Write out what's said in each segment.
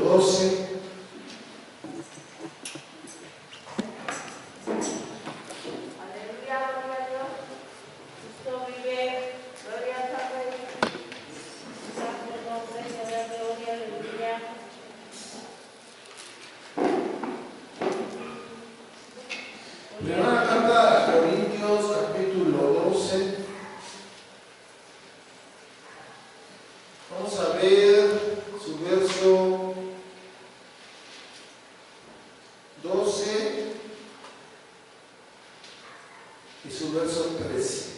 12. Primera carta a Corintios, capítulo 12. Vamos a ver su verso 12 y su verso 13.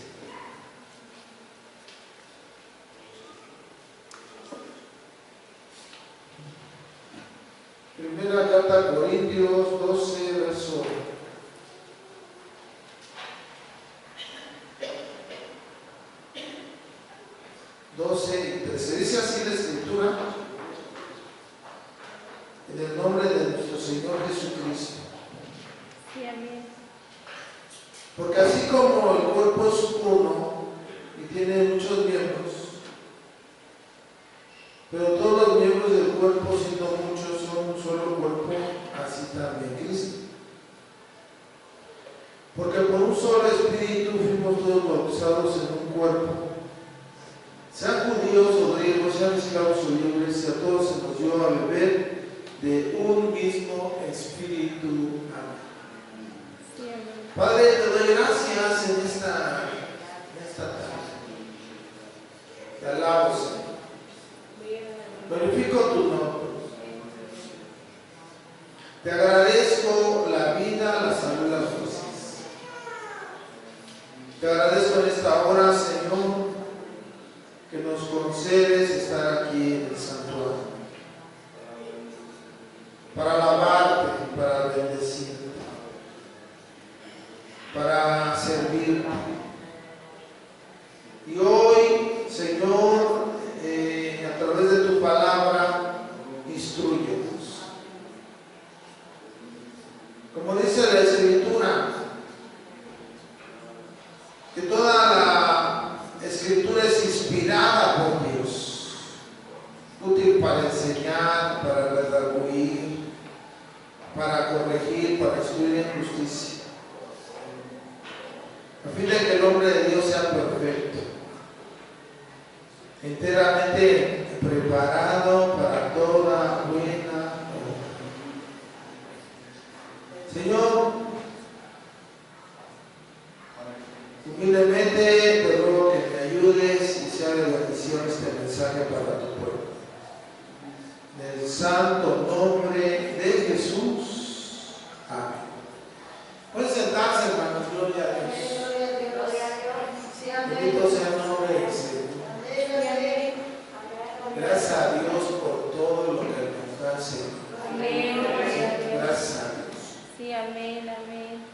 Primera carta a Corintios 12, verso 12 y 13. Dice así la escritura: en el nombre de nuestro Señor Jesucristo. Sí, amén. Porque así como el cuerpo es uno y tiene muchos miembros, pero todos los miembros del cuerpo, siendo muchos, son un solo cuerpo, así también Cristo. Porque por un solo espíritu fuimos todos bautizados en un cuerpo, sean judíos o griegos, sean esclavos o libres, y a todos se nos dio a beber de un mismo espíritu. Amén. Sí, amén. Padre, te doy gracias en esta tarde. Te alabo, Señor. Glorifico tu nombre. Te agradezco la vida, la salud y las fuerzas. Te agradezco en esta hora, Señor, que nos concedes estar aquí en el santuario para alabarte y para bendecirte, para servirte. Y hoy, Señor, a través de tu palabra, instrúyenos. Como dice la Escritura, que toda la Escritura es inspirada por Dios, útil para enseñar, para redarguir, para corregir, para instruir en justicia, a fin de que el hombre de Dios sea perfecto, enteramente preparado para toda buena obra. Señor, humildemente te ruego que me ayudes y sea de bendición este mensaje para tu pueblo. En el santo nombre de Jesús. Amén. Pueden sentarse, hermanos. Gloria a Dios. Bendito sea el nombre del Señor. Gracias a Dios por todo lo que nos da, Señor. Amén. Gracias a Dios. Sí, amén, amén.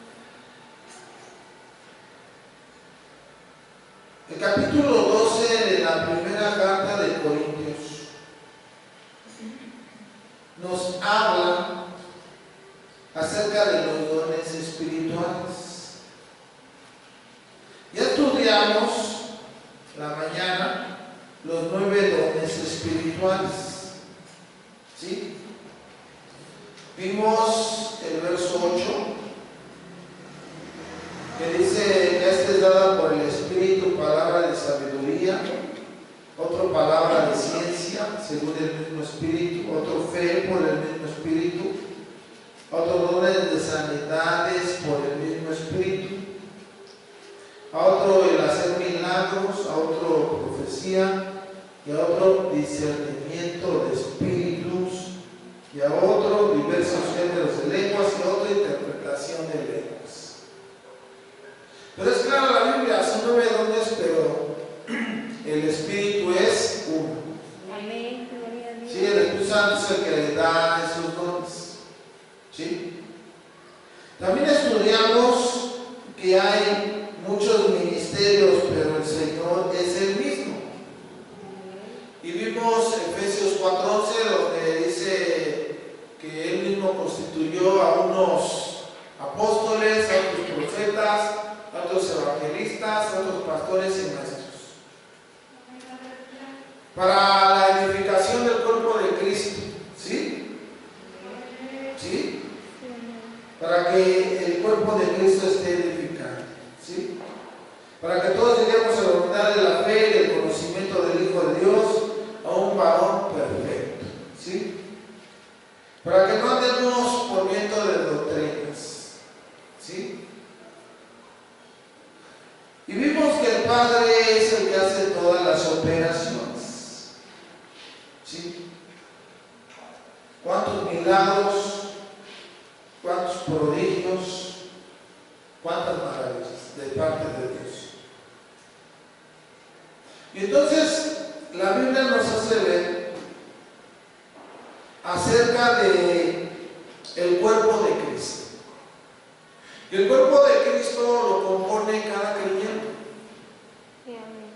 El capítulo 12 de la primera carta de Corintios nos habla acerca de los dones espirituales. Ya estudiamos la mañana los 9 dones espirituales. ¿Sí? Vimos el verso 8 que dice que esta es dada por el Espíritu palabra de sabiduría, otro palabra de ciencia según el mismo Espíritu, otro fe por el mismo Espíritu, otro dones de sanidades por el mismo Espíritu, a otro el hacer milagros, a otro profecía, y a otro discernimiento de espíritus, y a otro diversos géneros de lenguas, y a otro interpretación de lenguas. Pero es claro, la Biblia son 9 dones, pero el Espíritu es uno. Amén. Gloria a Dios. Sí, el Espíritu Santo es el que le da esos dones. ¿Sí? También estudiamos que hay muchos ministerios, pero el Señor es el mismo. Y vimos Efesios 4:11, donde dice que Él mismo constituyó a unos apóstoles, a otros profetas, a otros evangelistas, a otros pastores y maestros, para la edificación del cuerpo de Cristo. ¿Sí? Cristo esté edificando, ¿sí? Para que todos lleguemos a la unidad de la fe y el conocimiento del Hijo de Dios, a un varón perfecto, ¿sí? Para que no andemos por viento de doctrinas, ¿sí? Y vimos que el Padre es el que hace todas las operaciones, ¿sí? ¿Cuántos milagros, cuántos prodigios, cuántas maravillas de parte de Dios? Y entonces la Biblia nos hace ver acerca de el cuerpo de Cristo. Y el cuerpo de Cristo lo compone cada creyente. Sí, amén.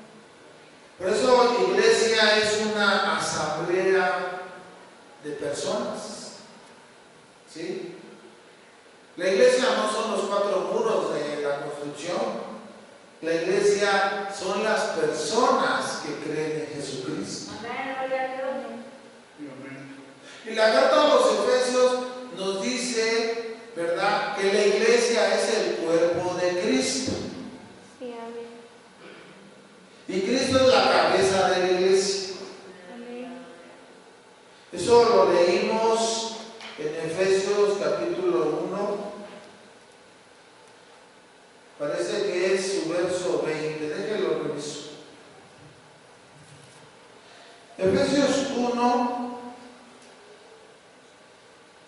Por eso la iglesia es una asamblea de personas, ¿sí? La iglesia no son los cuatro muros de la construcción. La iglesia son las personas que creen en Jesucristo. Y la carta a los Efesios nos dice, ¿verdad?, que la iglesia es el cuerpo de Cristo. Sí, amén. Y Cristo es la cabeza de la iglesia. Amén. Eso lo leímos en Efesios capítulo 1. Parece que es su verso 20. Déjenlo reviso. Efesios 1,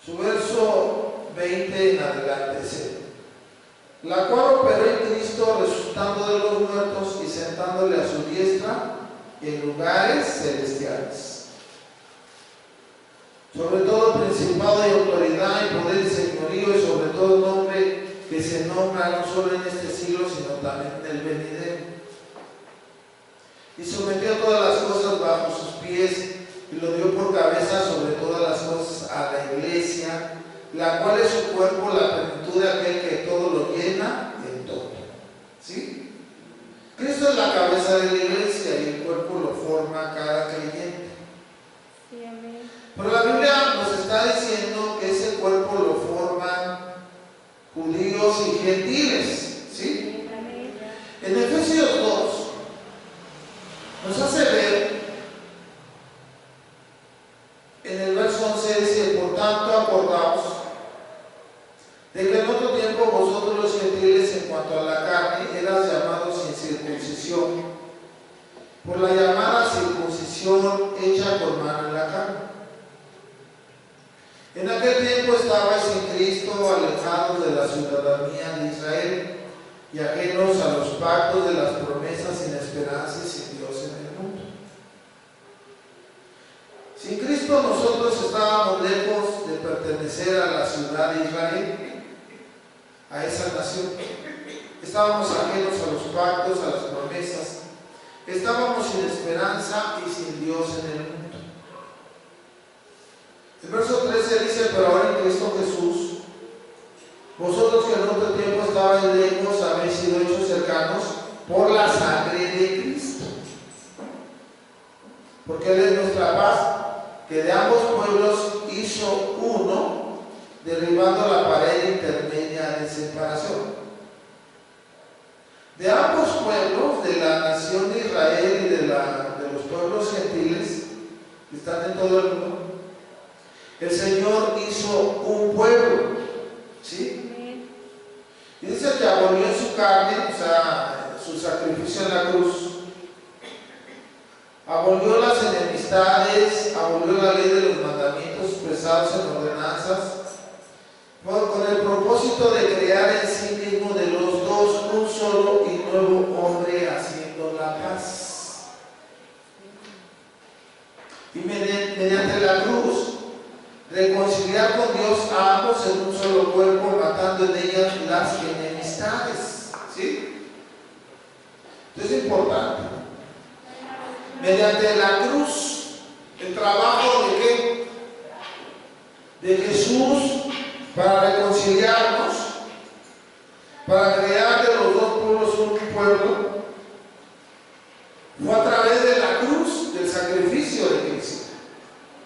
su verso 20 en adelante dice: la cual operó en Cristo, resucitando de los muertos y sentándole a su diestra en lugares celestiales, sobre todo principado y autoridad y poder y señorío, y sobre todo nombre que se nombra no solo en este siglo, sino también en el venidero. Y sometió todas las cosas bajo sus pies, y lo dio por cabeza sobre todas las cosas a la iglesia, la cual es su cuerpo, la plenitud de aquel que todo lo llena en todo. ¿Sí? Cristo es la cabeza de la iglesia y el cuerpo lo forma cada creyente. Sí, amén. Pero la Biblia nos está diciendo que ese cuerpo lo forman judíos y gentiles, ¿sí? Amén. En Efesios 2 nos hace ver, en el verso 11 dice: por tanto acordaos de que en otro tiempo vosotros los gentiles, en cuanto a la carne, eras llamados sin circuncisión, por la llamada circuncisión hecha por mano en la carne. En aquel tiempo estabais en Cristo, alejados de la ciudadanía de Israel y ajenos a los pactos de las promesas, sin esperanza y sin Dios en el mundo. Sin Cristo nosotros estábamos lejos de pertenecer a la ciudad de Israel, a esa nación. Estábamos ajenos a los pactos, a las promesas. Estábamos sin esperanza y sin Dios en el mundo. El verso 13 dice: pero ahora en Cristo Jesús, vosotros que en otro tiempo estabais lejos, habéis sido hechos cercanos por la sangre de Cristo. Porque Él es nuestra paz, que de ambos pueblos hizo uno, derribando la pared intermedia de separación. De ambos pueblos, de la nación de Israel y de los pueblos gentiles que están en todo el mundo, el Señor hizo un pueblo, ¿sí? Y dice que abolió en su carne, o sea, su sacrificio en la cruz, abolió las enemistades, abolió la ley de los mandamientos expresados en ordenanzas, con el propósito de crear en sí mismo de los dos un solo y nuevo hombre, haciendo la paz. Y mediante la cruz reconciliar con Dios a ambos en un solo cuerpo, matando en ellas las enemistades. ¿Sí? Esto es importante. Mediante la cruz, el trabajo de ¿qué? De Jesús para reconciliarnos, para crear de los dos pueblos un pueblo, fue a través de la cruz, del sacrificio de Cristo.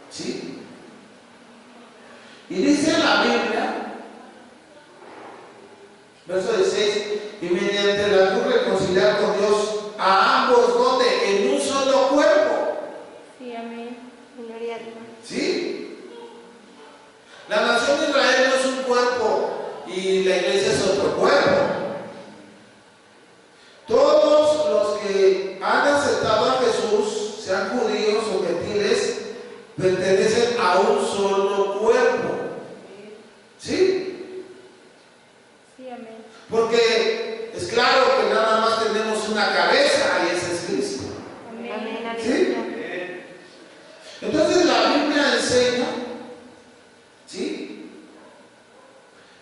¿Sí? Y dice la Biblia, Verso 16, y mediante la cruz reconciliar con Dios a ambos, ¿dónde? En un solo cuerpo. Sí, amén. Gloria a Dios. ¿Sí? La nación de Israel no es un cuerpo y la iglesia es otro cuerpo. Todos los que han aceptado a Jesús, sean judíos o gentiles, pertenecen a un solo cuerpo. ¿Sí? Sí, amén. Porque es claro que nada más tenemos una cabeza y ese es Cristo. Amén. ¿Sí? Entonces la Biblia enseña, ¿sí?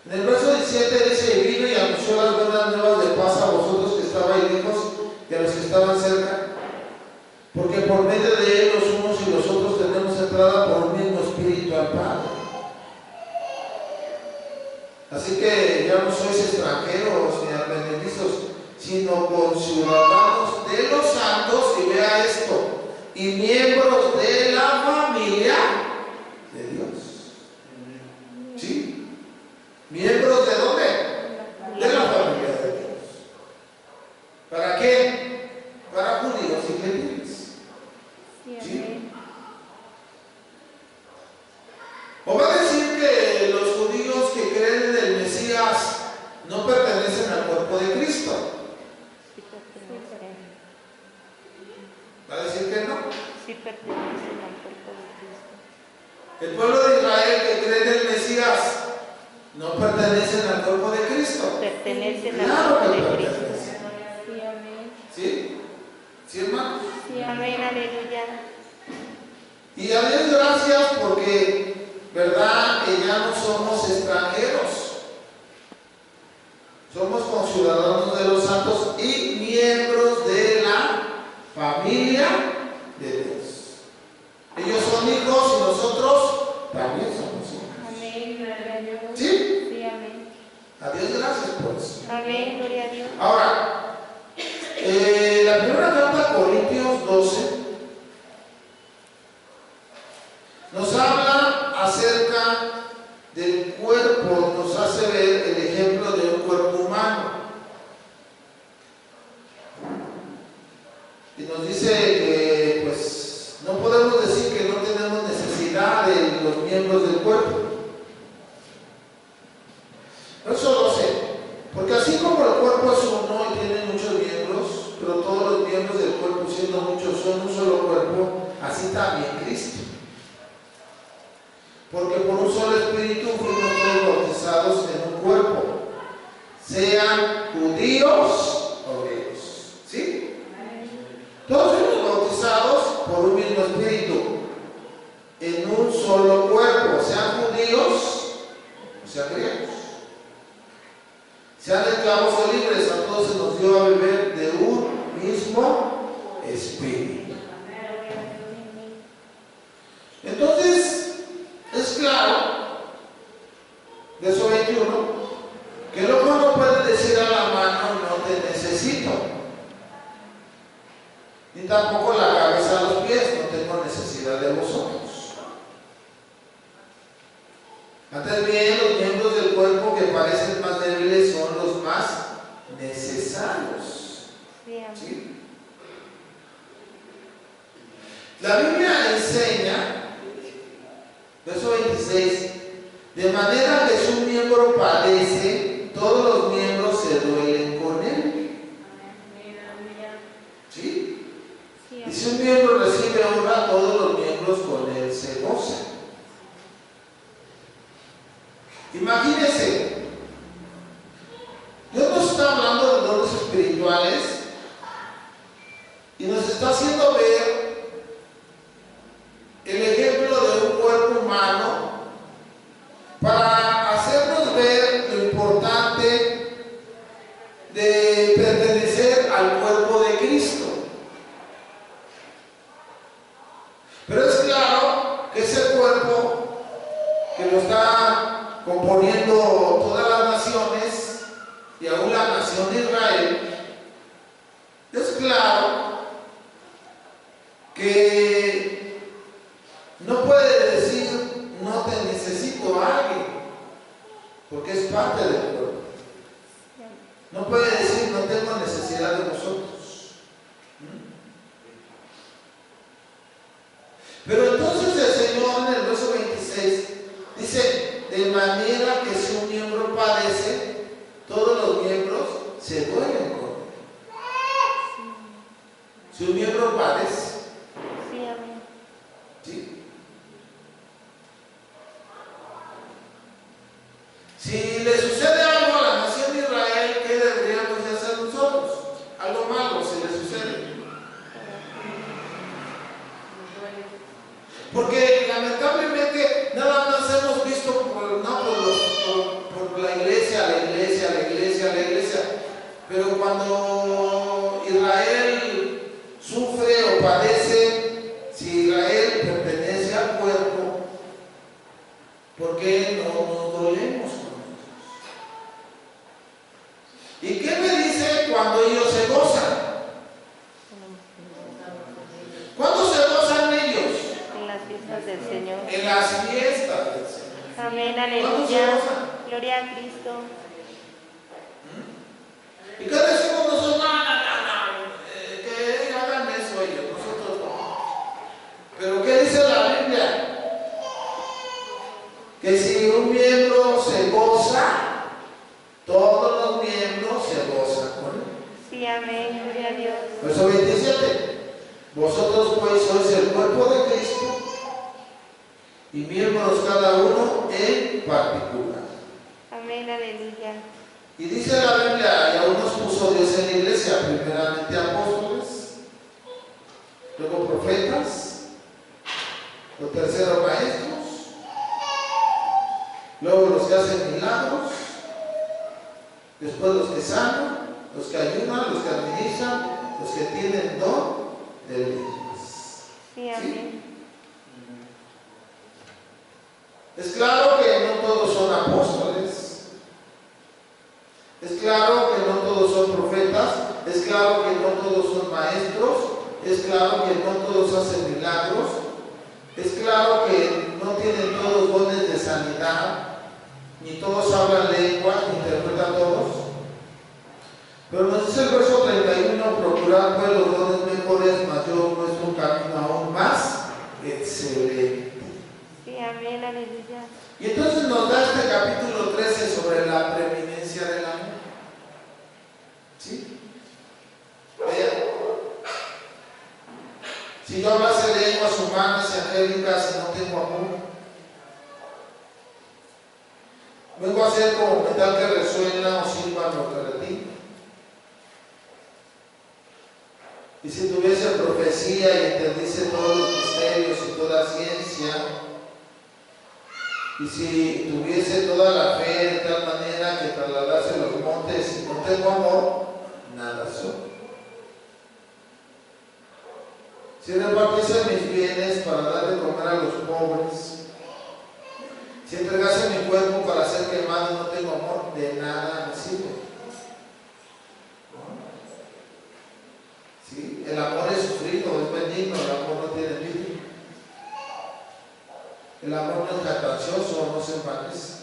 En el verso 17 dice, y vino y anunció las buenas nuevas de paz a vosotros que estabais lejos y a los que estaban cerca, porque por medio de él los unos y los otros tenemos entrada por un mismo espíritu al Padre. Así que ya no sois extranjeros ni advenedizos, sino conciudadanos de los santos, y vea esto, y miembros de la familia de Dios. ¿Sí? ¿Miembros de dónde? De la familia de Dios. ¿Para qué? Para judíos y gentiles. Sí, ¿Sí? amén. ¿O va a decir que los judíos que creen en el Mesías no pertenecen al cuerpo de Cristo? Sí, pertenecen. ¿Va a decir que no? Sí, pertenecen al cuerpo de Cristo. El pueblo de Israel que cree en el Mesías no pertenecen al cuerpo de Cristo. Pertenecen al Claro cuerpo que de Cristo. pertenecen. Sí, amén. ¿Sí? ¿Sí, hermano? Sí, amén. Aleluya. Y a Dios gracias porque, ¿verdad? Que ya no somos extranjeros. Somos conciudadanos de los santos y miembros de la familia de Dios. Ellos son hijos y nosotros también somos hijos. Amén. Gloria a Dios. ¿Sí? Sí, amén. A Dios gracias por eso. Amén. Gloria a Dios. Ahora, la primera carta a Corintios 12 nos habla acerca del cuerpo, nos hace ver el ejemplo de un cuerpo humano. Y nos dice que pues no podemos decir que no tenemos necesidad de los miembros del cuerpo. Verso 12, porque así como el cuerpo es uno y tiene muchos miembros, pero todos los miembros del cuerpo, siendo muchos, son un solo cuerpo, así también Cristo. Porque por un solo espíritu fuimos todos bautizados en un cuerpo, sean judíos o griegos. ¿Sí? Todos fuimos bautizados por un mismo espíritu, en un solo cuerpo, sean judíos o sean griegos. Sean esclavos o libres, a todos se nos dio a beber de un mismo espíritu. Entonces, es claro, verso 21, que el ojo no puede decir a la mano, no te necesito, ni tampoco la cabeza a los pies, no tengo necesidad de vosotros. Antes bien, los miembros del cuerpo que parecen más débiles son los más necesarios. ¿Sí? La Biblia enseña, verso 26, de manera que si un miembro padece, todos los miembros se duelen con él. ¿Sí? Y si un miembro recibe honra, todos los miembros con él se gozan. Imagínense, Dios nos está hablando de dones espirituales y nos está haciendo ver el ejemplo de un cuerpo humano para hacernos ver lo importante de pertenecer al cuerpo de Cristo. Pero es claro que ese cuerpo que lo está componiendo todas las naciones y aún la nación de Israel, es claro que no puede decir no te necesito a alguien, porque es parte del cuerpo. No puede decir, no tengo necesidad de vosotros. Pero entonces el Señor en el verso 26 dice, de manera que si un miembro padece, todos los miembros se duelen con él. Si un miembro padece, Sí, amén. ¿sí? Si le sucede algo a la nación de Israel, ¿qué deberíamos de hacer nosotros? Algo malo si le sucede. Porque lamentablemente nada más hemos visto por la iglesia, pero cuando Israel sufre o padece, si Israel pertenece al cuerpo, ¿por qué no nos dolemos con ellos? ¿Y qué me dice cuando ellos se gozan? ¿Cuándo se gozan ellos? En las fiestas del Señor. En las fiestas del Señor. Amén, ¿Cuándo se aleluya. gozan? Gloria a Cristo. ¿Y qué decimos nosotros? No, que hagan eso ellos, nosotros no. Pero ¿qué dice la Biblia? Que si un miembro se goza, todos los miembros se gozan con él. Sí, amén, gloria a Dios. Verso 27. Vosotros pues sois el cuerpo de Cristo y miembros cada uno en particular. Amén, aleluya. Y dice la Biblia, y aún nos puso Dios en la iglesia, primeramente apóstoles, luego profetas, los terceros maestros, luego los que hacen milagros, después los que sanan, los que ayudan, los que administran, los que tienen don de lenguas. Sí, amén. Es claro que no todos son apóstoles. Es claro que no todos son profetas, es claro que no todos son maestros, es claro que no todos hacen milagros, es claro que no tienen todos dones de sanidad, ni todos hablan lenguas, ni interpretan todos. Pero nos dice el verso 31, procurar pues los dones mejores, mas yo muestro un camino aún más excelente. Sí, amén, aleluya. Y entonces nos da este capítulo 13 sobre la preeminencia del amor. ¿Sí? Vean. Si yo hablase lenguas humanas y angélicas y no tengo amor, vengo a ser como metal que resuena o símbolo que retina. Y si tuviese profecía y entendiese todos los misterios y toda ciencia, y si tuviese toda la fe de tal manera que trasladase los montes y no tengo amor, nada soy. Si repartiese mis bienes para dar de comer a los pobres, si entregase mi cuerpo para ser quemado y no tengo amor, de nada me sirve. ¿Sí? El amor es sufrido, es benigno, el amor no tiene envidia. El amor no es jactancioso, no se envanece.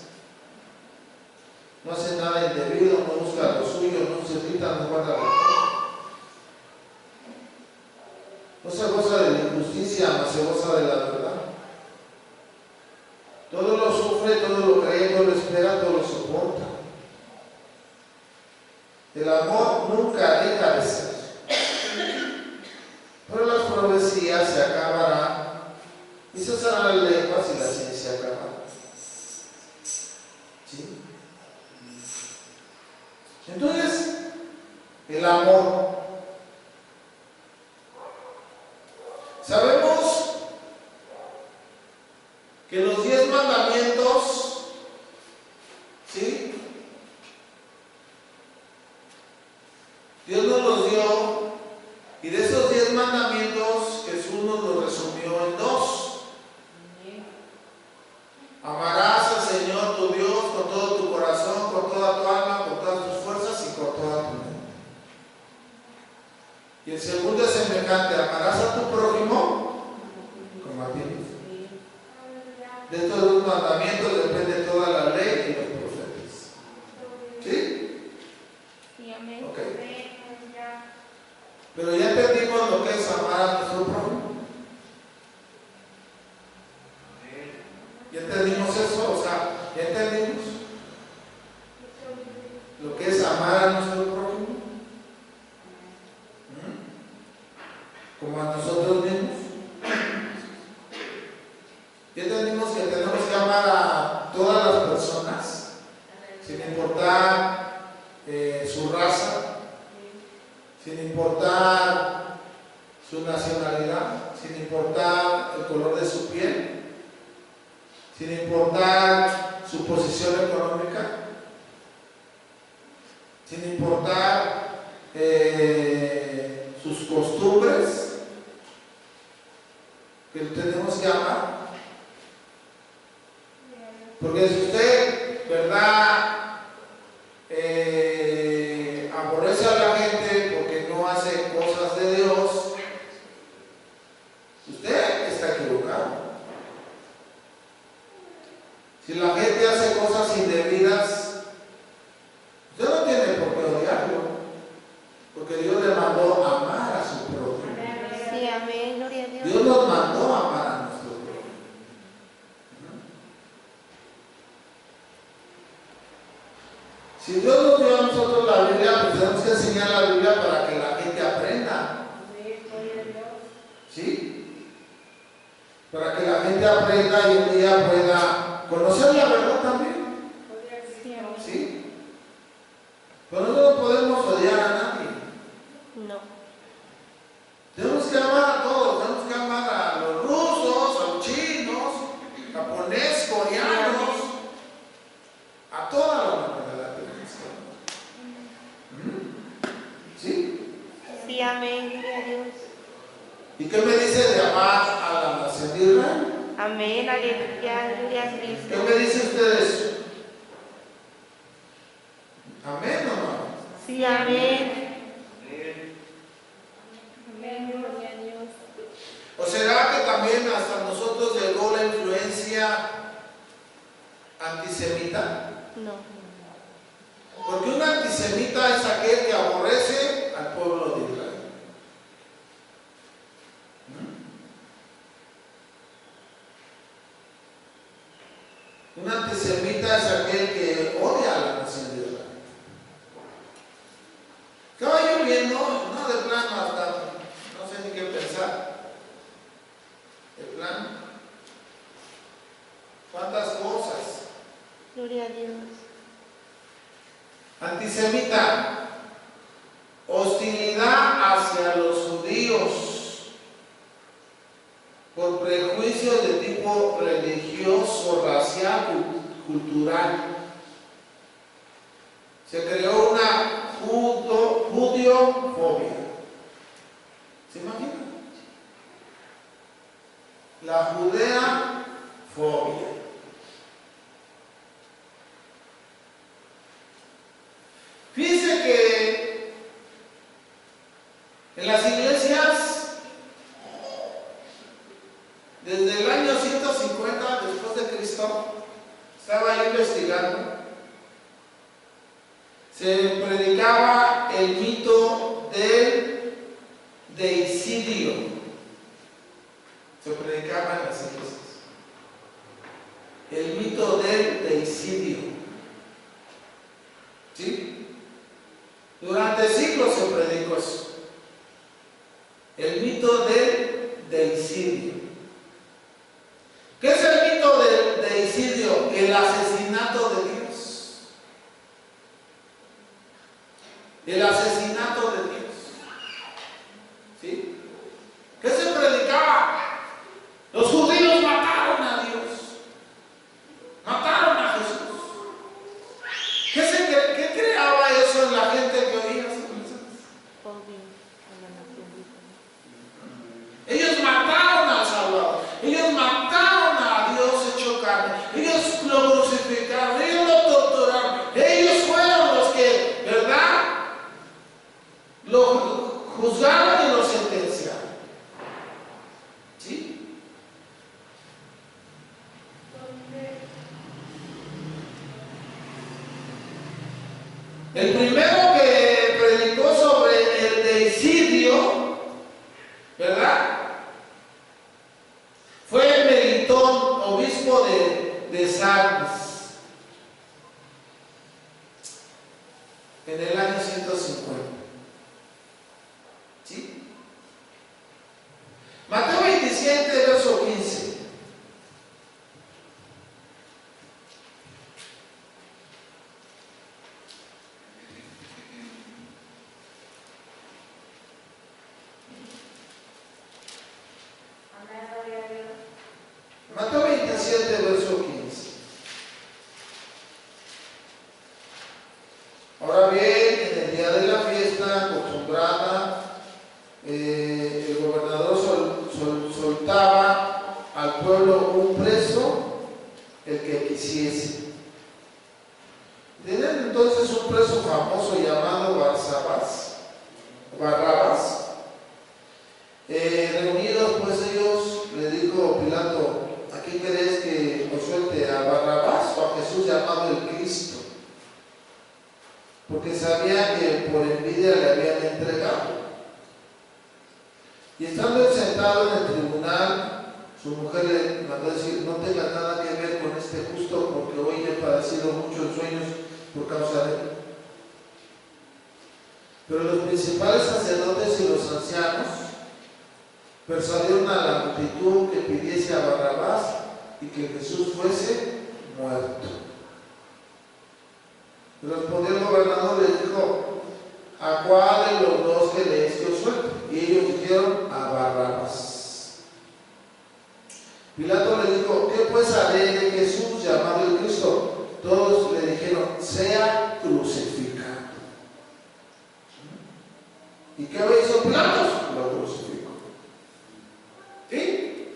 No hace nada indebido, no busca lo suyo, no se irrita, no guarda rencor. No se goza de la injusticia, no se goza de la verdad. Todo lo sufre, todo lo cree, todo lo espera, todo lo soporta. El amor nunca deja de ser. Pero las profecías se acabarán y se usarán las lenguas y la ciencia acabará. ¿Sí? Entonces, el amor. Sabemos que los 10 mandamientos, ¿sí? Dios nos los dio, y de esos 10 mandamientos Jesús nos los resumió en 2. Amarás al Señor tu Dios con todo tu corazón, con toda tu alma, con todas tus fuerzas y con toda tu mente. Y el segundo es semejante: amarás a tu prójimo como a ti mismo. De estos 2 mandamientos depende toda la ley y los profetas. ¿Sí? Sí, ¿Ya entendimos eso? O sea, ¿ya entendimos lo que es amar a nuestro prójimo? Como a nosotros mismos. Ya entendimos que tenemos que amar a todas las personas, sin importar su raza, sin importar su nacionalidad, sin importar el color de su piel, sin importar su posición económica, sin importar sus costumbres, que tenemos que amar. Porque si usted, ¿verdad?, aborrece a la gente porque no hace cosas de Dios, usted está equivocado. Si la gente hace cosas indebidas, usted no tiene por qué odiarlo, porque Dios le mandó a amar a su prójimo. Sí, amén, gloria a Dios. Dios nos mandó a amar a nuestro prójimo. Si Dios nos dio a nosotros la Biblia, pues tenemos que enseñar la Biblia para que la gente aprenda. ¿Sí? Para que la gente aprenda y un día pueda conocer la verdad también. ¿Sí? Pero nosotros no podemos odiar a nadie. No. Tenemos que amar a todos. Tenemos que amar a los rusos, a los chinos, japoneses, coreanos, a toda la humanidad. ¿Sí? Sí, amén, gloria a Dios. ¿Y qué me dice de amar a la nación de Israel? Amén, aleluya, gloria a Cristo. ¿Qué me dice usted eso? ¿Amén o no? Sí, amén. Amén, gloria a Dios. ¿O será que también hasta nosotros llegó la influencia antisemita? No. Porque un antisemita es aquel que aborrece al pueblo de Israel. Un antisemita es aquel que odia a la nación de Israel. Estaba yo viendo, no de plano hasta, no sé ni qué pensar. De plano. ¿Cuántas cosas? Gloria a Dios. Antisemita, hostilidad hacia los judíos por prejuicios de tipo religioso, racial, cultural. Se creó una judiofobia. ¿Se imaginan? La judeafobia. Fíjense que en las iglesias, desde el año 150 después de Cristo, estaba yo investigando, se predicaba el mito del deicidio. Se predicaba en las iglesias. El mito del deicidio. ¿Sí? Durante siglos se predicó eso. El mito del deicidio. ¿Qué es el mito del deicidio? El asesinato de Dios. El asesinato de Dios. ¿Sí? ¿Qué se predicaba? Los judíos mataron a Dios. Mataron a Jesús. ¿Qué creaba eso en la gente que oía esos mensajes? Ellos mataron al Salvador. Ellos mataron a Dios hecho carne. Ellos lo crucificaron. Ellos lo torturaron. Ellos fueron los que, ¿verdad?, lo juzgaron y lo sentenciaron. ¿Sí? El primero que predicó sobre el deicidio, ¿verdad?, fue Melitón, obispo de de Sardes en el año 150. ¿Sí? Mateo 27, verso 15. Mateo 27, verso 15. Ahora bien, en el día de la fiesta acostumbrada, el gobernador soltaba al pueblo un preso, el que quisiese. Tenían entonces un preso famoso llamado Barrabás. Reunidos pues ellos, le dijo Pilato: ¿a quién querés que os suelte, a Barrabás o a Jesús llamado el Cristo? Porque sabía que por envidia le habían entregado. Y estando él sentado en el tribunal, su mujer le mandó decir: no tengas nada que ver con este justo, porque hoy he padecido muchos sueños por causa de él. Pero los principales sacerdotes y los ancianos persuadieron a la multitud que pidiese a Barrabás y que Jesús fuese muerto. Respondió el gobernador y les dijo: ¿a cuál de los dos queréis que os suelte? Y ellos dijeron: a Barrabás. Pilato le dijo: ¿qué pues haré de Jesús llamado el Cristo? Todos le dijeron: sea crucificado. ¿Y qué hizo Pilato? Lo crucificó. ¿Sí?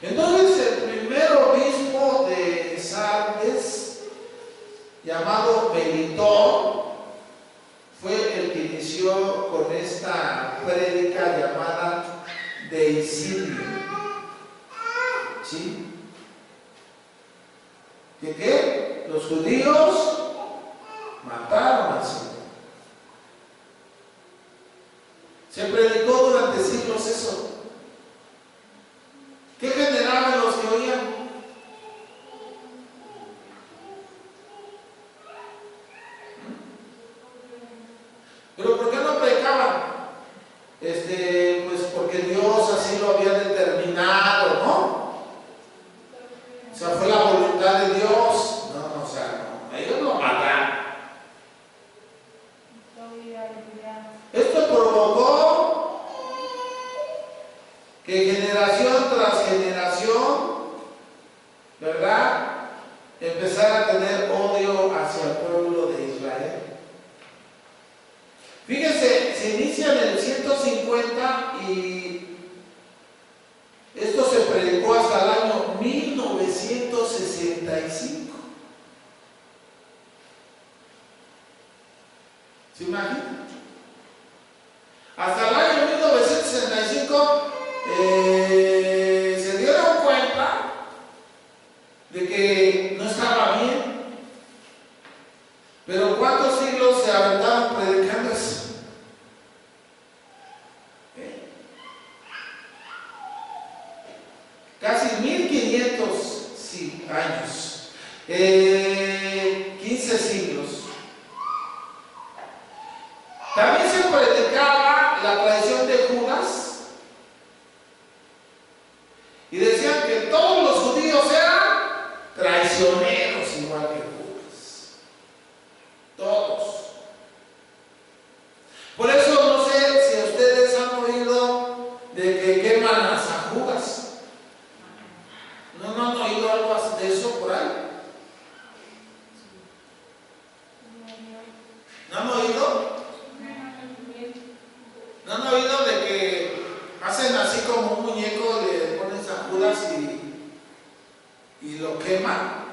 Entonces el primer obispo de Sardes, llamado Melitón, fue el que inició con esta prédica llamada deicidio. ¿Sí? ¿Qué? Los judíos mataron al Señor. Se predicó durante siglos eso. ¿Qué generaban los que oían? ¿Pero por qué no predicaban? Pues porque Dios así lo había determinado, ¿no? O sea, fue la voluntad de Dios. No, o sea, no, ellos lo mataron. Esto provocó que generación tras generación, ¿verdad?, empezara a tener odio hacia el pueblo de Israel. Fíjense, se inicia en el 150 y esto se predicó hasta el año 1965. ¿Se imaginan? Hasta el año 1965 se dieron cuenta de que no estaba bien. Pero ¿cuántos siglos se aventaron predicando eso? Casi 1500 años. 15 siglos. También se predicaba la traición de Judas y decían que todos los judíos eran traicioneros igual que Judas. Todos. Por eso no sé si ustedes han oído de que queman a San Judas. ¿No han oído algo de eso por ahí? ¿No han oído? ¿No han oído de que hacen así como un muñeco, le ponen San Judas y lo queman?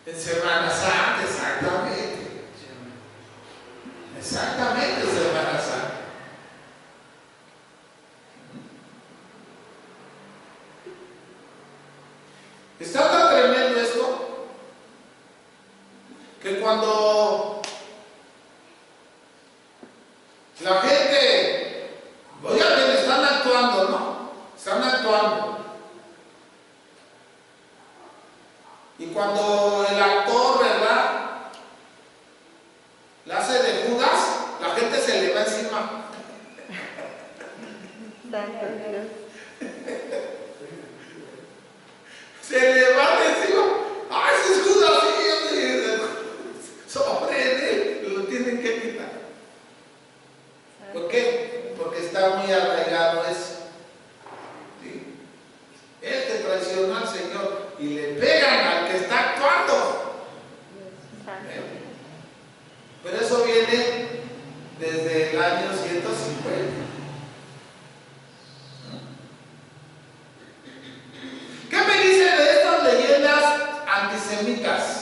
En Semana Santa, exactamente. Exactamente, en Semana Santa. Está tan tremendo esto que cuando la gente, oigan, están actuando, ¿no? Están actuando. Y cuando el actor, ¿verdad?, la hace de Judas, la gente se le va encima. Santo Dios. Se le va encima. ¡Ay, ese es Judas! Sí, sobre él, lo tienen que quitar. ¿Por qué? Porque está muy arraigado eso. ¿Sí? El que traicionó al Señor y le pegan al que está actuando. Pero eso viene desde el año 150. ¿Qué me dice de estas leyendas antisemitas?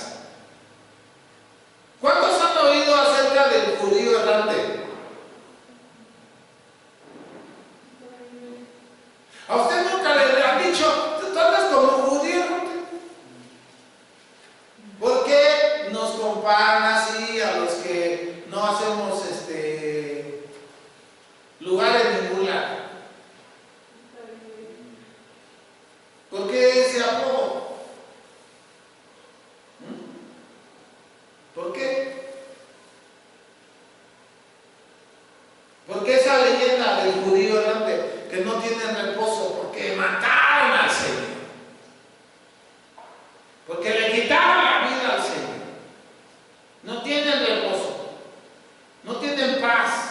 ¿Cuántos han oído acerca del judío errante? ¿A usted nunca le han dicho, tú andas como judío errante? ¿Por qué nos comparan así a los que no hacemos lugar en ningún lado? ¿Por qué ese apodo? ¿Por qué? ¿Por qué esa leyenda del judío errante que no tiene reposo? Porque mataron al Señor. Porque le quitaron la vida al Señor. No tienen reposo. No tienen paz.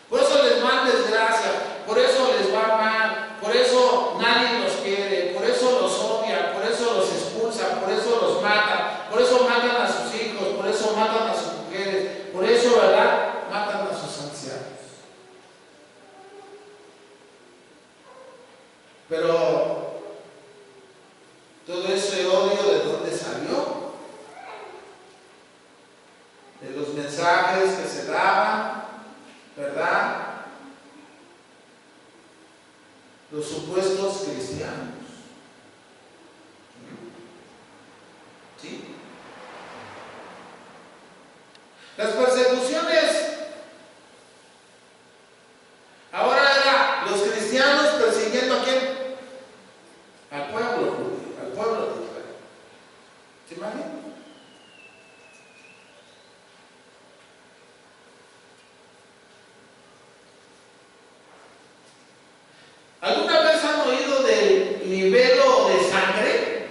Por eso les van desgracia. Por eso les va mal. Por eso nadie los quiere. Por eso los odia. Por eso los expulsa. Por eso los mata. Por eso matan a sus hijos. Por eso matan a sus mujeres. Por eso, ¿verdad?, matan a sus ancianos. Pero todo ese odio, ¿de dónde salió? De los mensajes que se daban, ¿verdad? Los supuestos cristianos. ¿Sí? Las persecuciones ahora era los cristianos persiguiendo ¿a quién? Al pueblo judío, al pueblo de Israel. ¿Se imaginan? ¿Alguna vez han oído del libelo de sangre?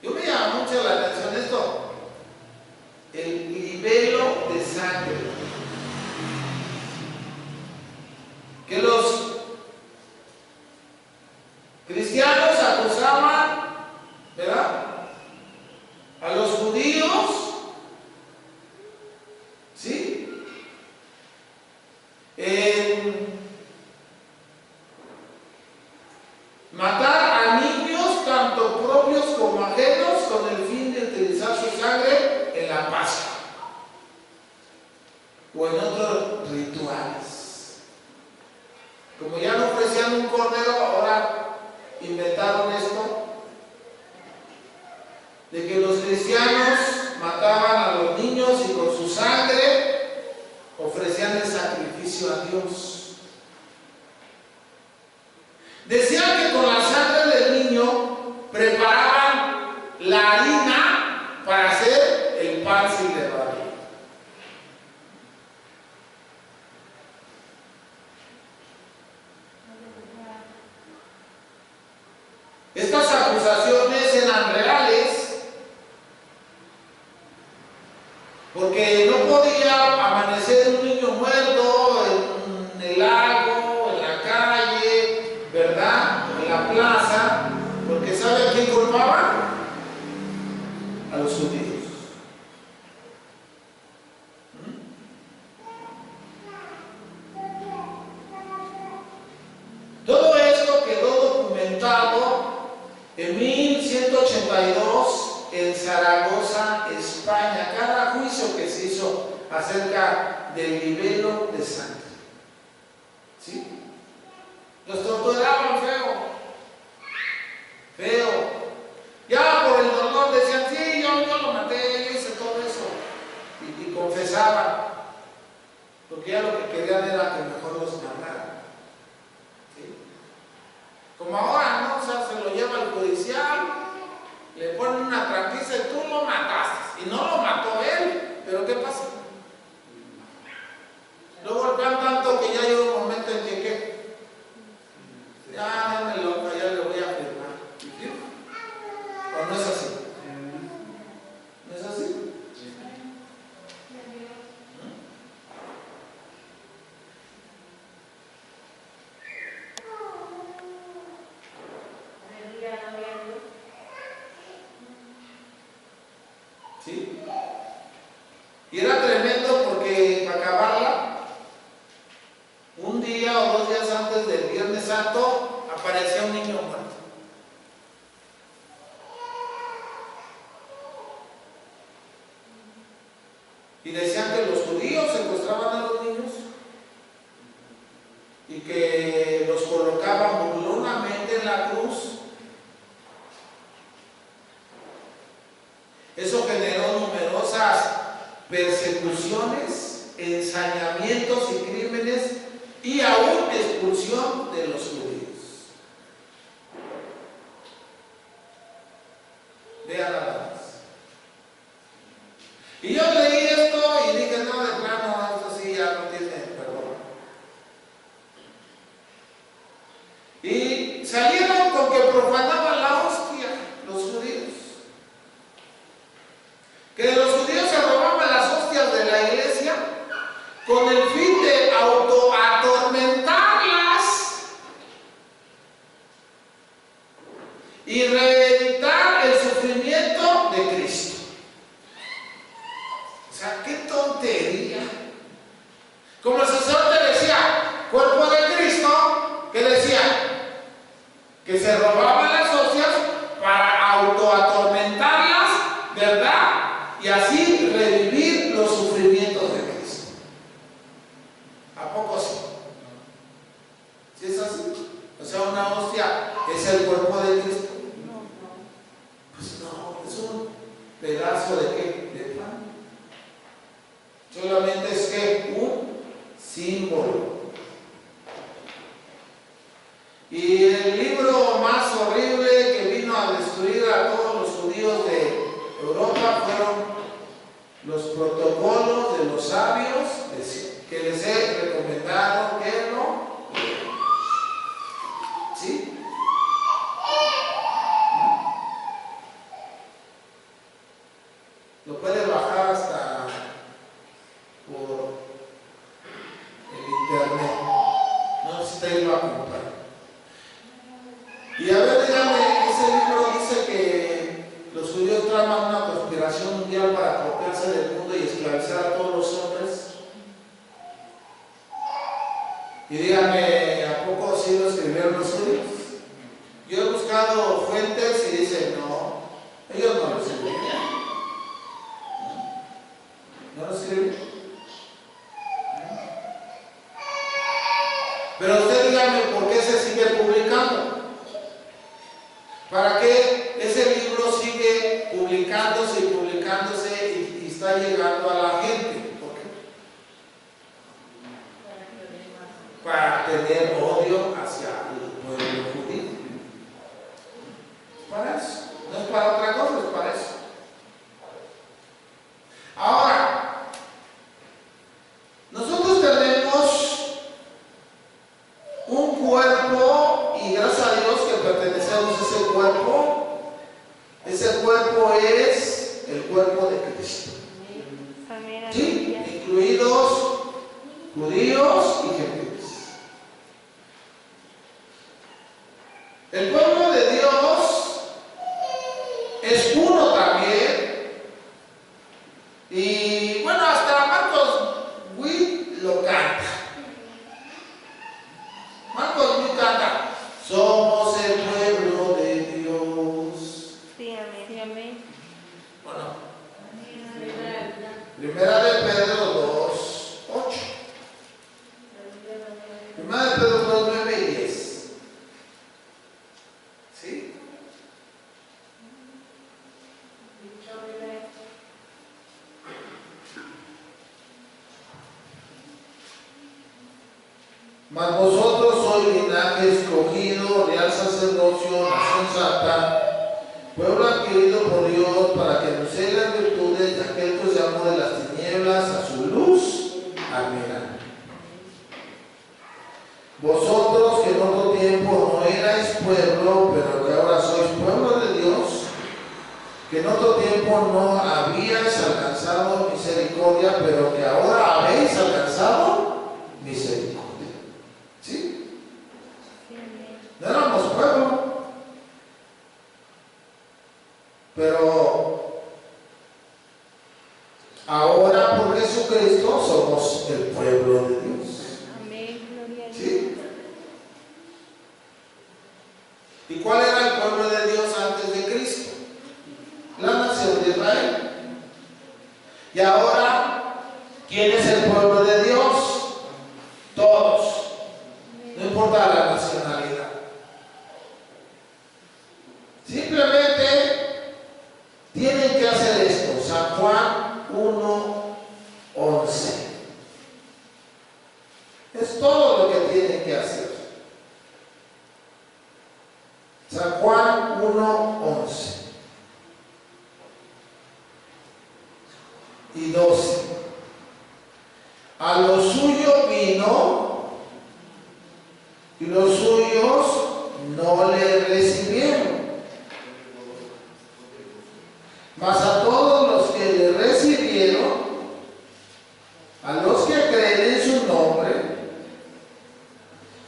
Yo me llama mucho la atención esto. El libelo de sangre. Que los cristianos acusaban, ¿verdad?, a los judíos, ¿sí?, en matar a niños, tanto propios como ajenos, con el fin de utilizar su sangre en la Pascua o en otros rituales. Como ya no ofrecían un cordero, ahora inventaron esto de que los cristianos mataban a los niños y con su sangre ofrecían el sacrificio a Dios. Decían que con la sangre del niño preparaban la harina para hacer el pan sin levadura. Estas acusaciones eran reales porque no podía amanecer un niño muerto en el lago, en la calle, ¿verdad?, en la plaza, porque ¿sabe a quién culpaban? A los judíos. Todo esto quedó documentado en 1182 en Zaragoza, España. Cada juicio que se hizo acerca del libelo de sangre, ¿sí?, los torturaban feo. Ya por el dolor decían, sí, yo lo maté, yo hice todo eso, y confesaban, porque ya lo que querían era que mejor los mataran. ¿Sí? Como ahora, ¿no? O sea, se lo lleva al judicial le ponen una tranquiza y tú lo mataste. Y no lo mató él, pero ¿qué pasa? Lo golpean tanto que ya llega un momento en que ¿qué? Ya me loca, ya le voy a firmar. ¿Sí? ¿O no es así? ¿No es así? ¿Sí? Y era tremendo porque para acabarla, un día o 2 días antes del Viernes Santo, aparecía un niño muerto. Y decían que los judíos secuestraban a los niños y que los colocaban burlonamente en la cruz. Eso generó numerosas persecuciones, ensañamientos y crímenes y aún expulsión de los judíos. Vean nada más. Y yo leí esto y dije, no, de plano, esto sí ya no tiene perdón. Y salieron con que profanaban la hostia, los judíos. Que los judíos se robaban las hostias de la iglesia con el fin de autoatormentarlas y reeditar el sufrimiento de Cristo. O sea, qué tontería. Como el sacerdote decía, cuerpo de Cristo, ¿qué decía? Que se robaban las hostias para autoatormentarlas, ¿verdad? Y así revivir los sufrimientos de Cristo. ¿A poco sí? ¿Sí es así? O sea, una hostia es el cuerpo de Cristo. Pues no, es un pedazo de qué? De pan. Solamente es que un símbolo. Y el libro más horrible que vino a destruir a todos los judíos de Europa fueron los protocolos de los sabios que les he recomendado que no. ¿Sí? Lo puedes bajar hasta por el internet. No necesitas irlo a comprar. Y a ver, dígame, ese libro dice que los judíos traman una conspiración mundial para apropiarse del mundo y esclavizar a todos los hombres. Y dígame, ¿a poco sí lo escribieron los judíos? Yo he buscado fuentes y dicen, no, ellos no lo escribieron. ¿No lo escribieron? Pero usted dígame, ¿por qué se sigue publicando? ¿Para qué ese libro sigue publicándose y publicándose y está llegando a la gente? ¿Por qué? Para tener odio hacia el pueblo judío. Para eso. No es para otra cosa, es para eso. Ahora, nosotros tenemos un cuerpo y gracias a Dios que pertenecemos a ese cuerpo. Ese cuerpo es el cuerpo de Cristo. ¿Sí? Incluidos judíos y gentiles. El pueblo de Dios es uno también. Y bueno, hasta Marcos Witt lo canta. Marcos Witt canta: somos el pueblo de Dios. Sí, amén. Sí, amén. Bueno, Primera de Pedro 2:8. Primera de Pedro 2:9 y 10. ¿Sí? Mas vosotros sois linaje escogido, real sacerdocio, nación santa, pueblo adquirido por Dios para que anunciéis las virtudes de aquel que os llamó de las tinieblas a su luz admirable. Vosotros que en otro tiempo no erais pueblo, pero que ahora sois pueblo de Dios, que en otro tiempo no habíais alcanzado misericordia, pero que ahora habéis alcanzado misericordia. ¿Sí? No éramos pueblo, pero ahora por Jesucristo somos el pueblo de Dios. Amén. Gloria a Dios. ¿Sí? ¿Y cuál era el pueblo de Dios antes de Cristo? La nación de Israel. Y ahora, ¿quién es el pueblo de Dios? Todos. No importa la nacionalidad. Simplemente tienen que hacer esto. San Juan 1:11. Es todo lo que tienen que hacer. San Juan 1:11 y 12. A lo suyo vino y los suyos no le recibieron. Mas a todos los que le recibieron, a los que creen en su nombre,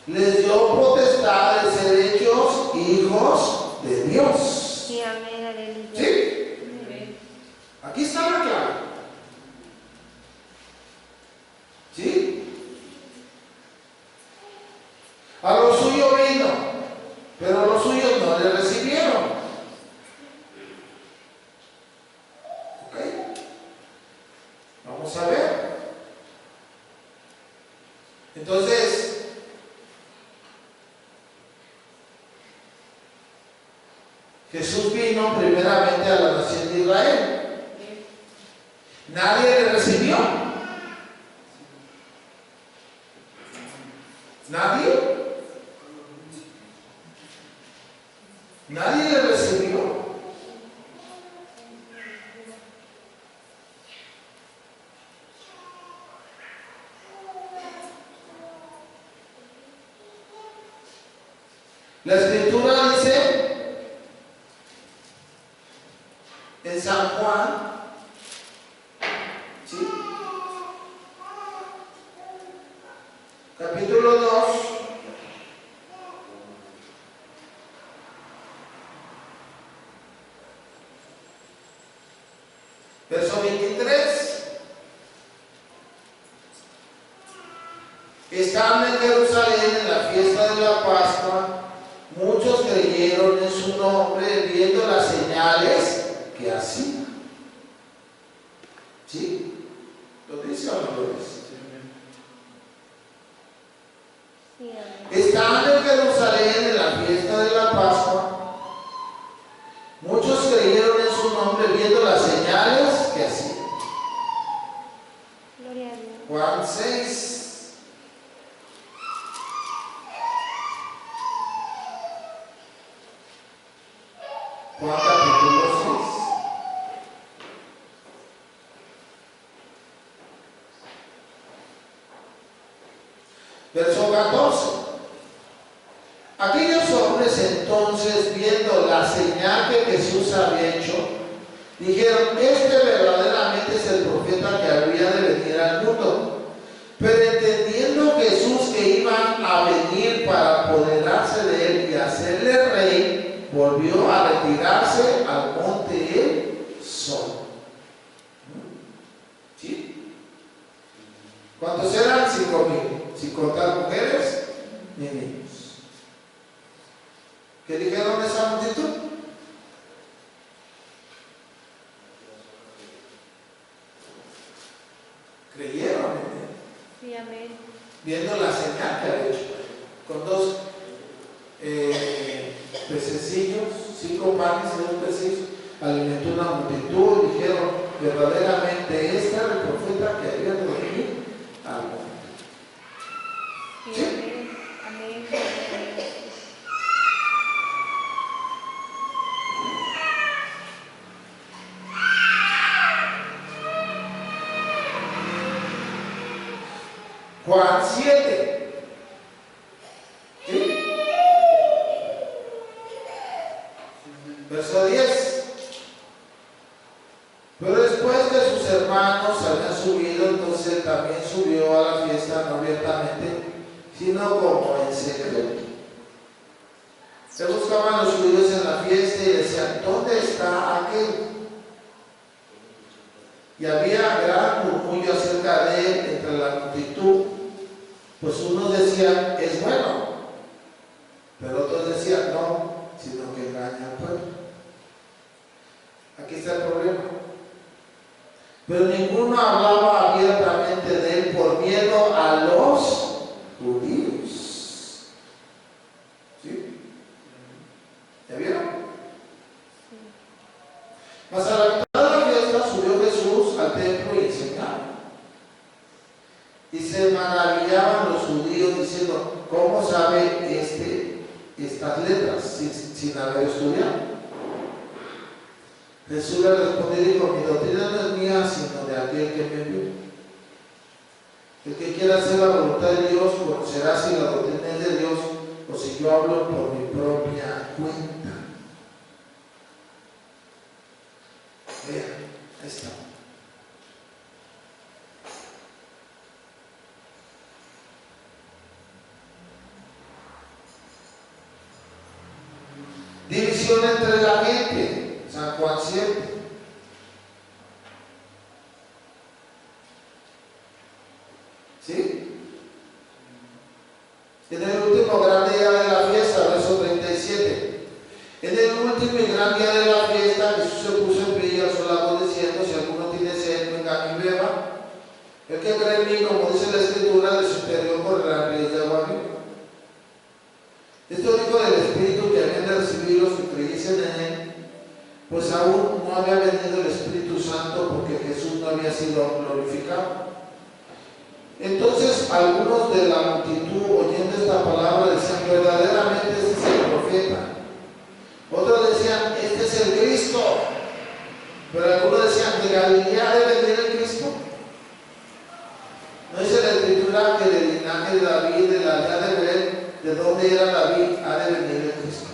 les dio potestad de ser hechos hijos de Dios. Sí, amén. Aleluya. ¿Sí? Amén. Aquí está la clave. ¿Sí? A lo suyo vino, pero los suyos no le recibieron. ¿Ok? Vamos a ver. Entonces, Jesús vino primeramente a la nación de Israel. Nadie le recibió. ¿Nadie? Nadie le recibió. La escritura dice en San Juan, ¿sí? Capítulo 2, verso 23. Estando en Jerusalén en la fiesta de la Pascua, muchos creyeron en su nombre viendo las señales que hacía. ¿Sí? ¿Lo dice o no lo dice? Sí, amén. Estando en Jerusalén en la fiesta de la Pascua, muchos creyeron en su nombre viendo las señales que hacía. Gloria a Dios. Juan 6. Juan capítulo 6. Verso 14. Aquellos hombres entonces, viendo la señal que Jesús había hecho, dijeron: este verdaderamente es el profeta que había de venir al mundo. Pero entendiendo Jesús que iban a venir para apoderarse de él y hacerle rey, volvió a retirarse al monte él solo. ¿Sí? ¿Cuántos eran? 5,000, sin contar mujeres ni niños. ¿Qué dijeron esa multitud? Creyeron en él, Sí, amén. viendo la señal que había hecho, con 2 pececillos, 5 panes y 2 pececillos, alimentó una multitud. Dijeron: verdaderamente este era el profeta que había de venir al mundo. Sí, ¿Sí? amén. Amén. Gloria a Dios. Juan 7. ¿Sí? Verso 10. Pero después que sus hermanos habían subido, entonces él también subió a la fiesta, no abiertamente, sino como en secreto. Se buscaban a los judíos en la fiesta y decían: ¿dónde está aquel? Y había gran murmullo acerca de él entre la multitud, pues unos decían: es bueno, pero otros decían: no, sino que engaña al pueblo. Aquí está el problema. Pero ninguno hablaba abiertamente de él por miedo a los judíos. ¿Sí? ¿Ya vieron? Sí. Mas a la mitad de la fiesta subió Jesús al templo y enseñaba. Y se maravillaban los judíos diciendo: ¿cómo sabe estas letras sin haber estudiado? Jesús le respondió y dijo: mi doctrina no es mía, sino de aquel que me envió. El que quiera hacer la voluntad de Dios conocerá si la doctrina es de Dios o si yo hablo por mi propia cuenta. Vean, ahí está. División entre la gente, San Juan 7. ¿Sí? En el último gran día de la fiesta, verso 37. En el último y gran día de la fiesta, Jesús se puso en pie y alzó la voz diciendo: si alguno tiene sed, venga y beba. El que cree en mí, como dice la Escritura, de su interior correrán ríos de agua viva. Esto dijo del Espíritu que habían de recibir los que creyesen en él, pues aún no había venido el Espíritu Santo, porque Jesús no había sido glorificado. Entonces algunos de la multitud, oyendo esta palabra, decían: verdaderamente este es el profeta. Otros decían: este es el Cristo. Pero algunos decían: ¿de Galilea debe venir el Cristo? ¿No dice la Escritura que del linaje de David, de la aldea de Belén, de donde era David, ha de venir el Cristo?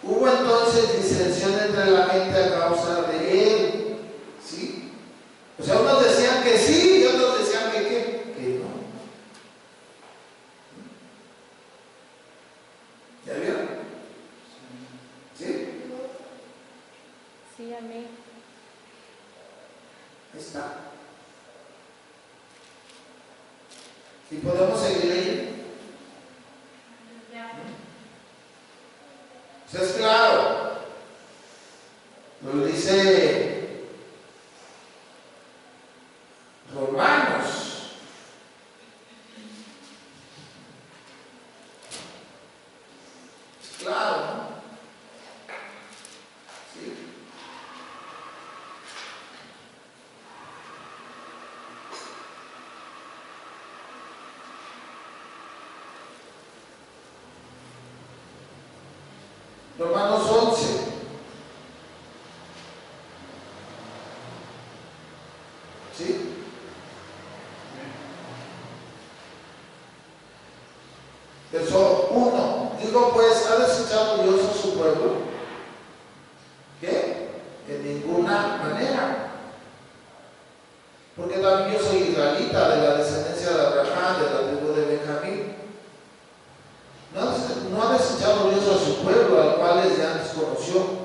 Hubo entonces disensión entre la gente a causa de él. ¿Sí? O sea, unos decían que sí y otros decían que qué, que no. ¿Ya vieron? ¿Sí? Sí, amén. Ahí está. ¿Y podemos seguir leyendo? Pues es claro. Lo dice Romanos. Es claro, ¿no? Sí. Romanos 11. ¿Sí? Verso 1. Digo pues: ¿ha desechado Dios a su pueblo? ¿Qué? En ninguna manera. Porque también yo soy israelita, de la descendencia de Abraham, de la tribu de Benjamín. No ha desechado Dios a su pueblo, al cual desde antes conoció.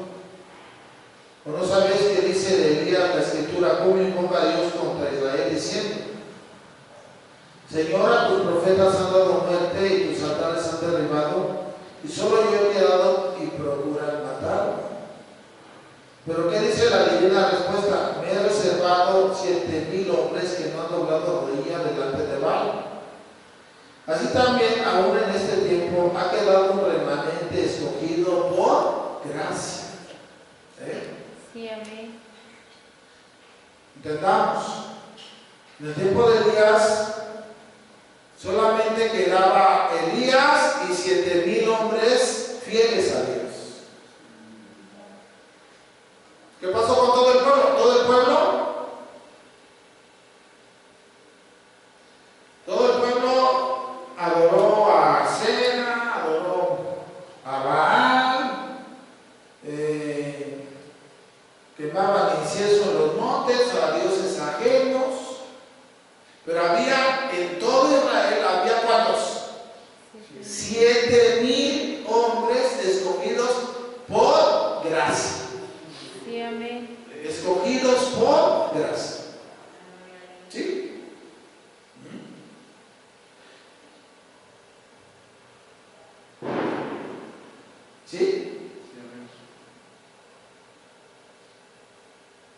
¿O no sabéis que dice de Elías la Escritura: cómo invoca a Dios contra Israel, diciendo: Señor, a tus profetas han dado muerte y tus altares han derribado, y solo yo he quedado y procuran matarme? Pero ¿qué dice la divina respuesta? Me he reservado 7,000 hombres que no han doblado rodilla delante de Baal. Así también, aún en este tiempo, ha quedado un remanente escogido por gracia. Sí, amén. Entendamos. En el tiempo de Elías, solamente quedaba Elías y 7,000 hombres fieles a Dios. ¿Qué pasó con todo el pueblo? Todo el pueblo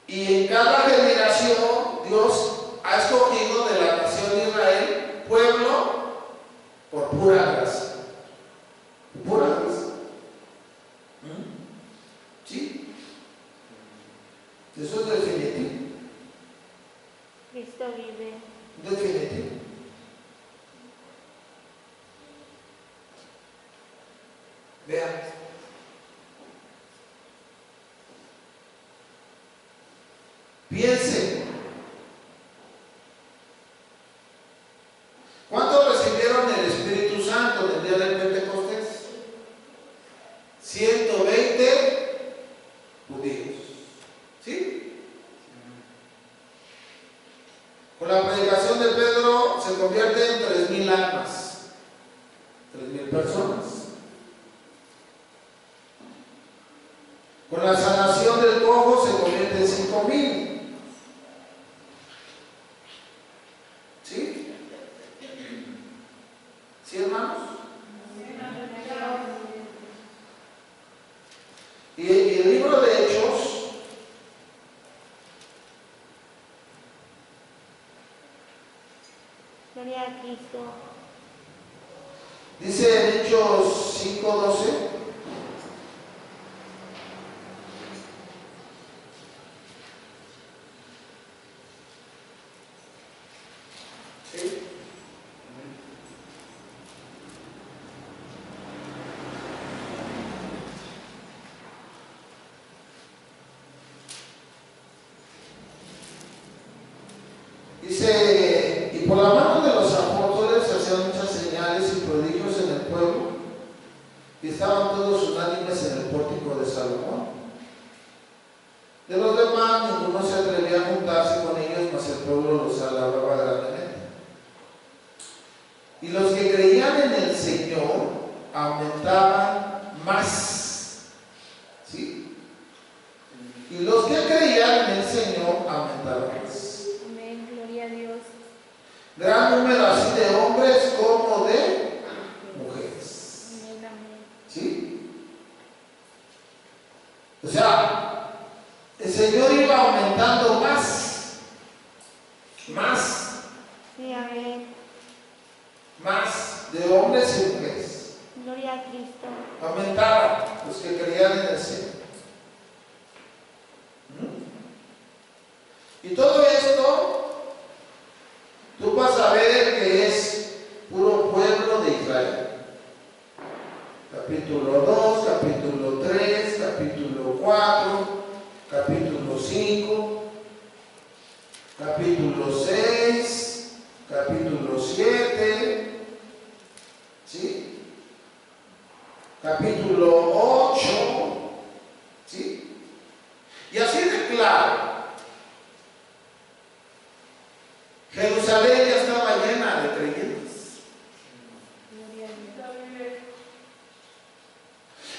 Y en cada generación Dios ha escogido de la nación de Israel pueblo por pura gracia. Pura gracia. ¿Sí? Eso es definitivo. Cristo vive. Definitivo. Vean. Piensen. ¿Cuántos recibieron el Espíritu Santo en el día del Pentecostés? 120 judíos. ¿Sí? Con la predicación de Pedro se convierte en 3,000 almas. 3,000 personas. Con la sanación del cojo se convierte en 5,000. ¿Sí? ¿Sí, hermanos? Y el libro de Hechos Gloria a Cristo. dice en Hechos 5:12. ¿Sí? Dice, y por la mano de los apóstoles se hacían muchas señales y prodigios en el pueblo, y estaban todos unánimes en el pórtico de Salomón. De los demás ninguno se atrevía a juntarse con ellos, mas el pueblo los alababa grandemente. Y los que creían en el Señor aumentaban más. ¿Sí? Y los que creían en el Señor aumentaban más. Amén. Gloria a Dios. Gran número así de hombres como de mujeres. Amén, amén. ¿Sí? O sea, el Señor iba aumentando más. Más. Sí, amén. Más de hombres y mujeres. Gloria a Cristo. Aumentaban los que creían en el Señor. Y todo esto, tú vas a ver que es puro pueblo de Israel. Capítulo 2, capítulo 3, capítulo 4, capítulo 5, capítulo 6, capítulo 7, ¿sí? Capítulo 8, ¿sí? Y así de claro. Jerusalén ya estaba llena de creyentes. Gloria a Dios.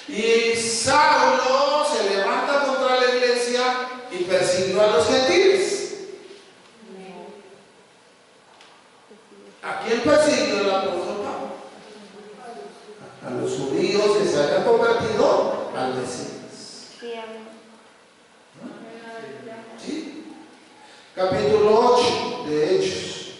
Y Saulo se levanta contra la iglesia y persiguió a los gentiles. ¿A quién persiguió el apóstol Pablo? A los judíos que se habían convertido al Mesías. Sí, amén. ¿Sí? Capítulo 8 de Hechos,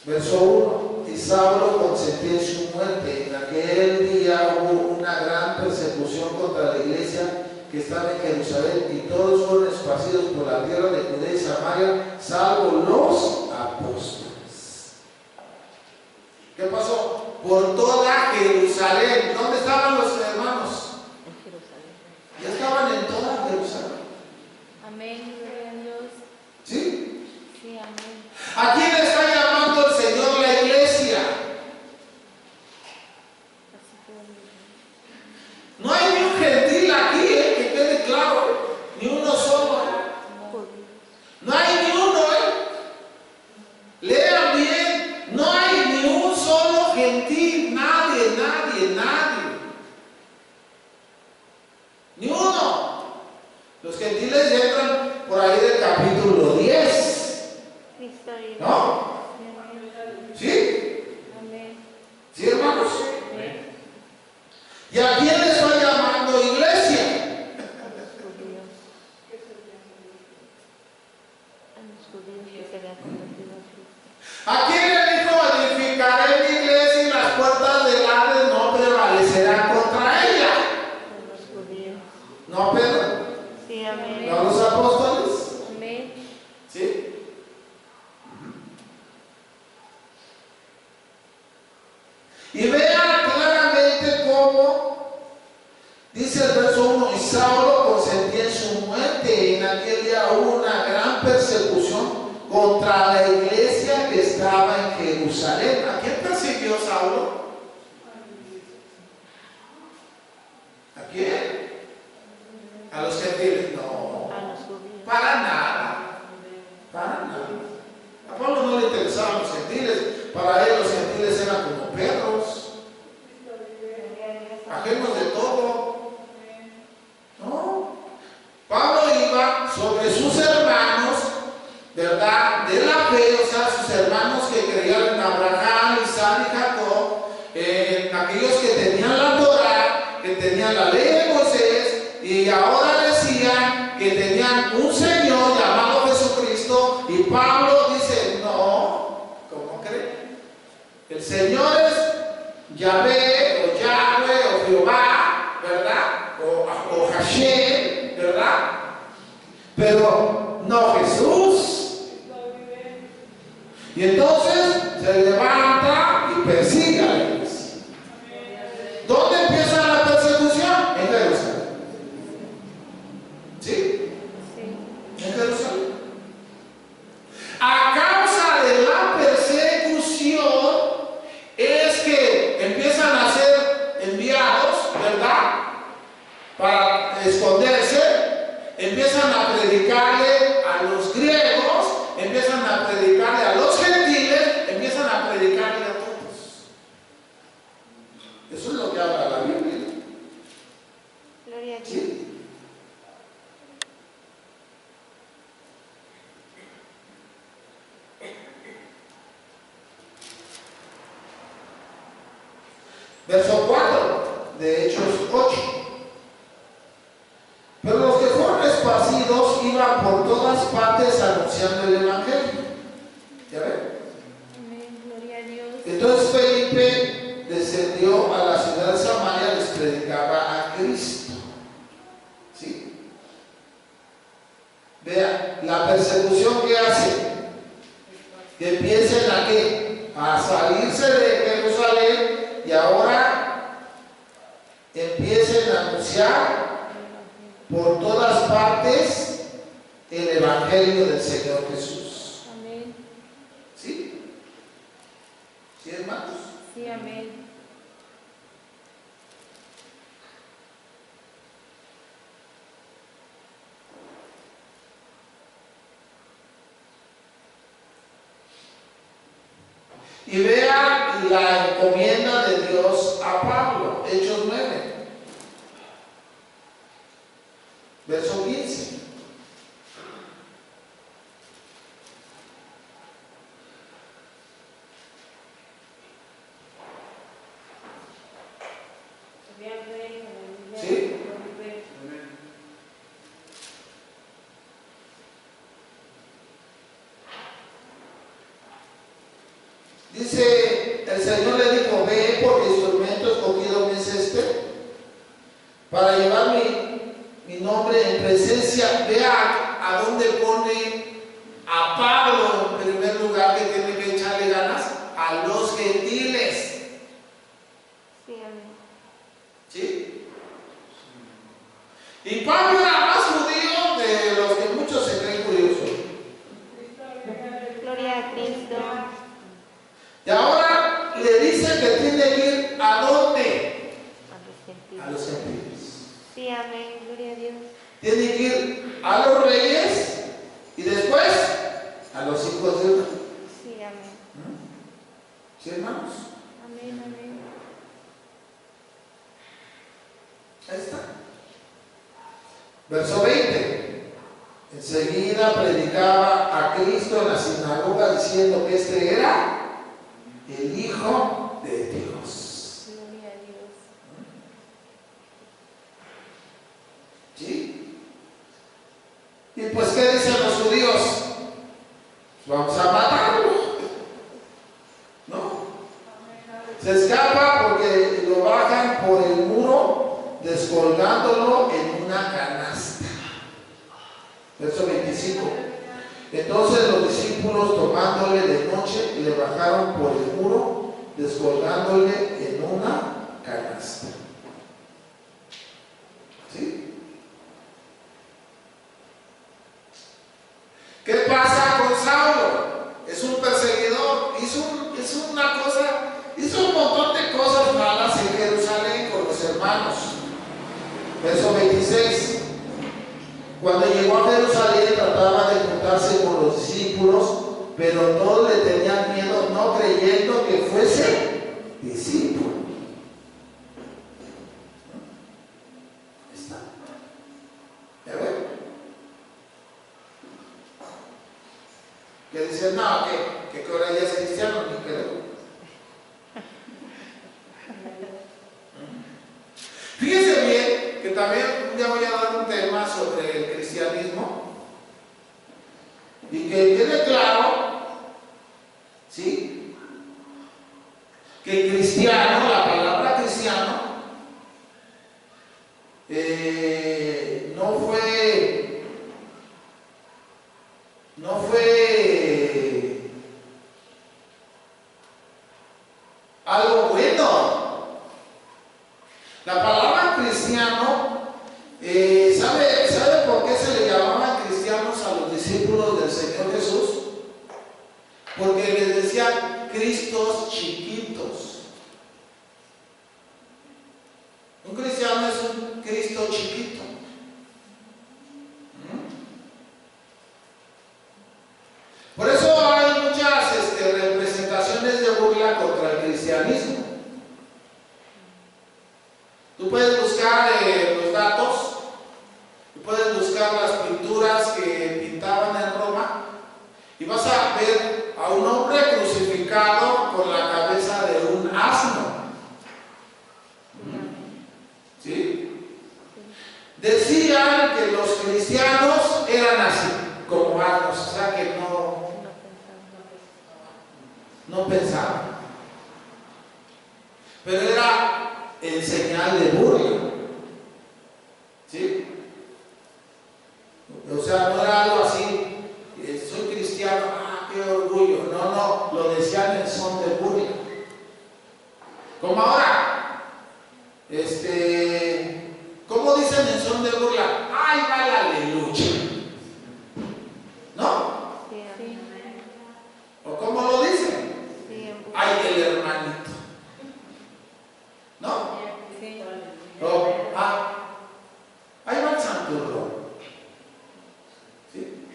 verso 1. Y Saulo consentía en su muerte. En aquel día hubo una gran persecución contra la iglesia que estaba en Jerusalén, y todos fueron esparcidos por la tierra de Judea y Samaria, salvo los apóstoles. ¿Qué pasó? Por toda Jerusalén. ¿Dónde estaban los hermanos? En Jerusalén. Ya estaban en toda Jerusalén. Amén. Gloria a Dios. ¿Sí? Sí, amén. ¿A quién está llamando el Señor la iglesia? Así fue. No hay ni un gentil aquí, que quede claro. Ni uno solo. No hay ni uno, Lean bien. No hay ni un solo gentil. Nadie, nadie, nadie. Ni uno. Los gentiles entran por ahí del capítulo 10. Cristo vive. ¿No? Amén. ¿Sí? Amén. ¿Sí, hermanos? Amén. ¿Y a quién le está llamando iglesia? Judíos. Dice el verso 1, y Saulo consentía en su muerte. En aquel día hubo una gran persecución contra la iglesia que estaba en Jerusalén. ¿A quién persiguió Saulo? ¿A quién? ¿A los gentiles? No, A los judíos. para nada. Para nada. A Pablo no le interesaban los gentiles. Para él los gentiles eran como perros, ajenos de todo. No. Pablo iba sobre sus hermanos, ¿verdad? De la fe, o sea, sus hermanos que creían en Abraham, Isaac y Jacob, en aquellos que tenían la Torá, que tenían la ley de Moisés, y ahora decían que tenían un Señor llamado Jesucristo, y Pablo dice, no, ¿cómo creen? El Señor es Yahvé, o Yahweh, o Jehová, ¿verdad? O Hashem, ¿verdad? Pero no Jesús. Y entonces se levanta y persigue a la iglesia. ¿Dónde empieza la persecución? En Jerusalén. ¿Sí? Sí. En Jerusalén. A causa de la persecución es que empiezan a ser enviados, ¿verdad? Para esconderse, empiezan a predicarle a los griegos, empiezan a predicarle a los gentiles, empiezan a predicarle a todos. Eso es lo que habla la Biblia. Gloria a Dios. ¿Sí? Verso 4 de Hechos 8. Pero los que fueron esparcidos iban por todas partes anunciando el Evangelio. ¿Ya ven? Amén. Gloria a Dios. Entonces Felipe descendió a la ciudad de Samaria, les predicaba a Cristo. ¿Sí? Vean, la persecución que hace, que empiecen a qué? A salirse de Jerusalén y ahora empiecen a anunciar por todas partes el Evangelio del Señor Jesús. Amén. ¿Sí? ¿Sí, hermanos? Sí, amén. Y vean la encomienda de Dios a Pablo, Hechos 9, verso 15. ¿Sí? Dice, el Señor le dijo, ve porque instrumento escogido me es este, para llevar mi nombre en presencia. Vea a dónde pone a Pablo en primer lugar, que tiene que echarle ganas, a los gentiles. Sí, amén. ¿Sí? Y Pablo era más judío de los que muchos se creen judíos hoy. Gloria a Cristo. Y ahora le dice que tiene que ir ¿a dónde? A los gentiles. A los gentiles. Sí, amén. Gloria a Dios. Tiene que ir a los reyes y después a los hijos de Dios. Sí, amén. ¿Sí, hermanos? Amén, amén. Ahí está. Verso 20. Enseguida predicaba a Cristo en la sinagoga diciendo que este era el Hijo de Dios. Gloria a Dios. ¿Sí? Y pues, ¿qué dicen los judíos? Vamos a matarlo. ¿No? Se escapa porque lo bajan por el muro, descolgándolo en una canasta. Verso 25. Entonces los discípulos, tomándole de noche, le bajaron por el muro, descolgándole en una canasta. cristianos. Verso 26. Cuando llegó a Jerusalén trataba de juntarse con los discípulos, pero todos le tenían miedo, no creyendo que fuese discípulo. Ahí está. ¿Ya ven? Que dicen, no, que ahora ya es cristiano, ni creo. Fíjense bien que también ya voy a dar un tema sobre el cristianismo y que quede claro, ¿sí? Que cristiano, la palabra cristiano, no fue algo bueno. La palabra cristiano, ¿sabe por qué se le llamaban cristianos a los discípulos del Señor Jesús? Porque les decían Cristos chiquitos. Un cristiano es un Cristo chiquito. Por eso hay muchas representaciones de burla contra el cristianismo. Tú puedes buscar los datos, tú puedes buscar las pinturas que pintaban en Roma y vas a ver a un hombre crucificado con la cabeza de un asno. ¿Sí? Decían que los cristianos eran así, como asnos, o sea que no pensaban. Pero era en señal de burla, ¿sí? O sea, no era algo así, soy cristiano, qué orgullo. No, lo decían en son de burla. Como ahora, ¿cómo dicen en son de burla? ¡Ay, va la aleluya! ¿No? Sí. ¿O cómo lo dicen? Sí. ¡Ay, el hermanito! ¿No? Sí. Ahí va el santurrón. ¿Sí?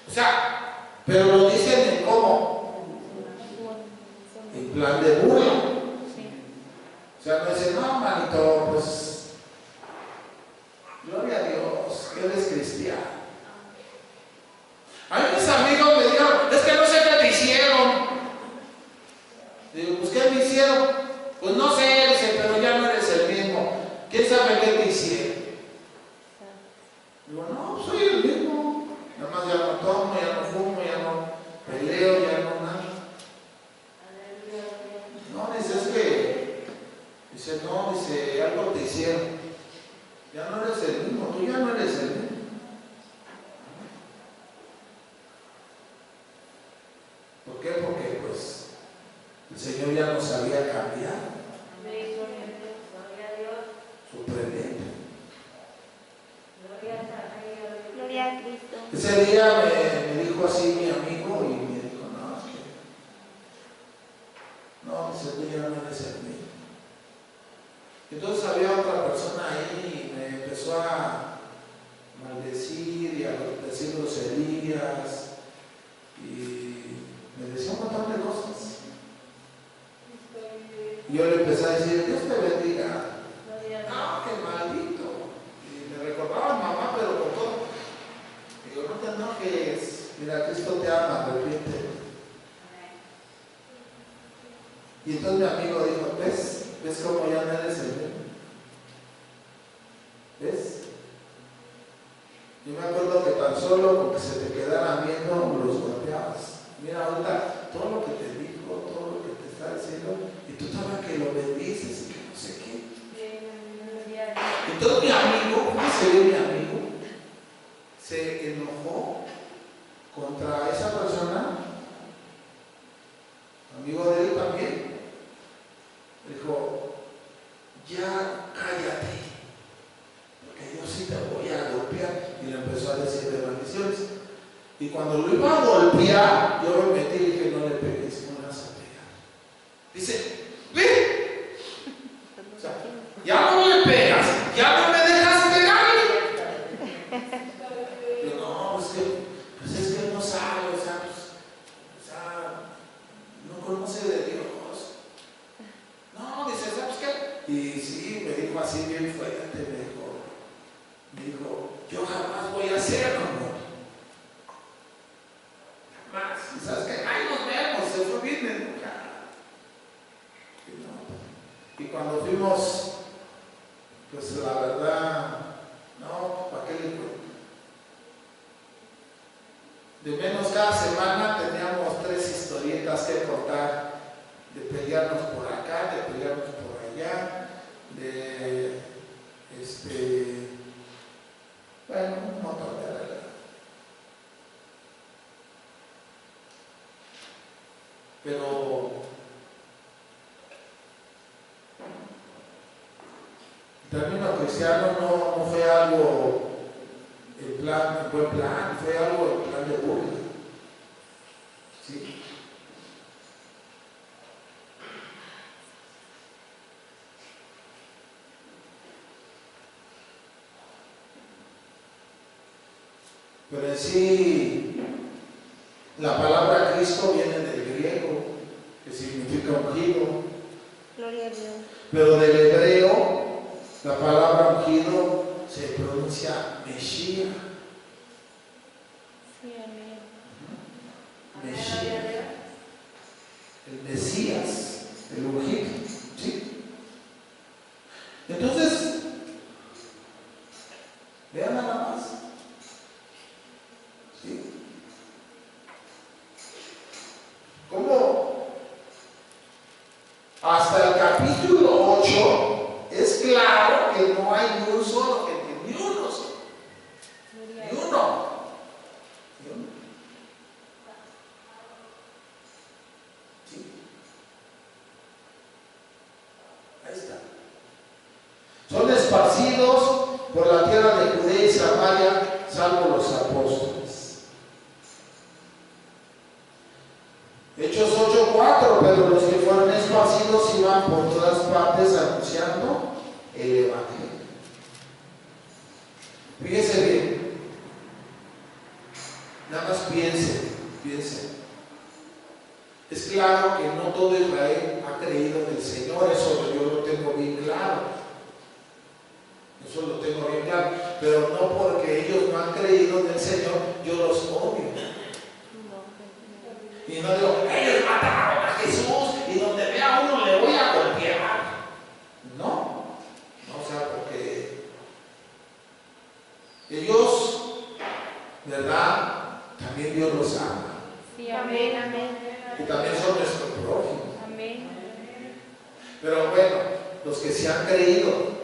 O sea, pero lo dicen en cómo. En plan de burla. Sí. O sea, no dicen, no, manito, pues, gloria a Dios, que eres cristiano. A mí mis amigos me dijeron, es que no sé qué te hicieron. Digo, pues, ¿qué me hicieron? Pues no sé, dice, pero ya no eres el mismo. ¿Quién sabe qué te hicieron? Digo, no, soy el mismo. Nada más ya no tomo, ya no fumo, ya no peleo, ya no nada. No, dice, no, dice, algo te hicieron. Ya no eres el mismo, tú ya no eres el mismo. ¿Por qué? Porque pues el Señor ya nos había cambiado. Sorprendente. Gloria a Cristo. Ese día me dijo así mi amigo y me dijo, no, dice, tú ya no eres el mismo. Entonces había otra persona ahí y me empezó a maldecir y a decir groserías y me decía un montón de cosas. Y yo le empecé a decir, Dios te bendiga. No, qué maldito. Y me recordaba a mamá, pero con todo. Digo, no te enojes. Mira, Cristo te ama, arrepiéntete. Y entonces mi amigo dijo, ¿ves cómo ya no eres el mismo? ¿Ves? Yo me acuerdo que tan solo con que se te quedaran viendo los golpeabas. Mira, ahorita todo lo que te dijo, todo lo que te está diciendo, y tú sabes que lo bendices y que no sé qué. Entonces mi amigo, mi amigo, se enojó contra esa persona, amigo de él también. Dijo, ya cállate, porque yo sí te voy a golpear. Y le empezó a decir de maldiciones. Y cuando lo iba a golpear, yo me metí y dije, no le pegues, no le vas a pegar. Dice, ve. O sea, ya así bien fuerte, me dijo, yo jamás voy a ser como él. Jamás. Y sabes que, ay, nos vemos, se fue bien enojada. Y cuando fuimos, pues la verdad, no, ¿para qué le cuento? De menos cada semana teníamos 3 historietas que contar, de pelearnos por acá, de pelearnos por allá, de bueno, un montón de realidad. Pero el término cristiano no fue algo en buen plan, fue algo en plan de burla. ¿Sí? Pero en sí, la palabra Cristo viene del griego, que significa ungido. Gloria a Dios. Pero del hebreo, la palabra ungido se pronuncia Mesías. Sí, amén. Mesías. El Mesías, el ungido. ¿Sí? Entonces, vean nada más. ¿Sí? ¿Cómo? Hasta el capítulo 8 es claro que no hay ni un solo gente, ni uno solo. Ni uno. ¿Sí? Ahí está. Son esparcidos por la tierra de Judea y Samaria, salvo los apóstoles. Hechos 8:4, pero los que fueron esparcidos iban por todas partes anunciando el Evangelio. Fíjense bien, nada más piensen. Es claro que no todo Israel ha creído en el Señor, eso yo lo tengo bien claro. Eso lo tengo bien claro, pero no porque ellos no han creído en el Señor, yo los odio. Y no digo, ellos mataron a Jesús y donde vea a uno le voy a golpear. No, o sea, porque ellos, ¿verdad? También Dios los ama. Sí, amén, amén. Y también son nuestro prójimo. Amén. Pero bueno, los que se han creído,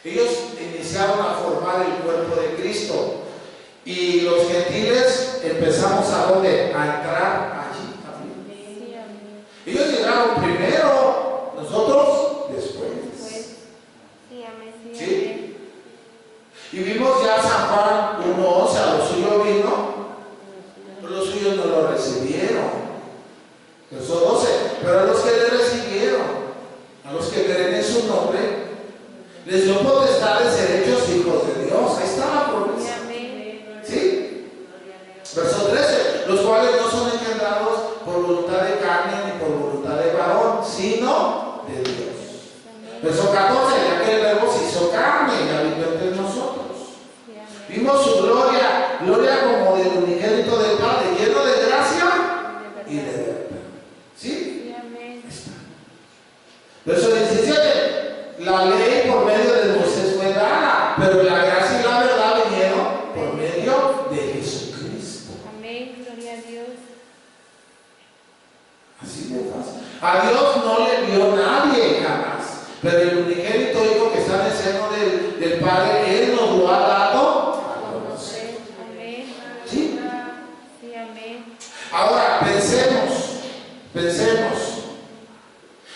ellos iniciaron a formar el cuerpo de Cristo. Y los gentiles empezamos a ¿dónde? A entrar allí también. Sí, amén. Ellos llegaron primero, nosotros después. Sí, amén. ¿Sí? Y vimos ya San Juan 1:11, a los suyos vino, pero los suyos no lo recibieron. Verso 12, pero a los que le recibieron, a los que creen en su nombre, les dio potestad de ser hechos hijos de Dios. Ahí está la promesa. ¿Sí? Verso 13, los cuales no son engendrados por voluntad de carne ni por voluntad de varón, sino de Dios. Verso 14, ya que el verbo se hizo carne y habitó entre nosotros. Vimos su gloria como del unigénito del Padre, lleno de gracia y de verdad. ¿Sí? Verso 17, la ley por medio de Moisés fue dada, pero la gracia y la verdad vinieron por medio de Jesucristo. Amén, gloria a Dios. Así de fácil. A Dios no le vio nadie jamás, pero el unigénito Hijo que está en el seno del Padre, Él nos lo ha dado a conocer. Amén. ¿Sí? Sí, amén. Ahora, pensemos.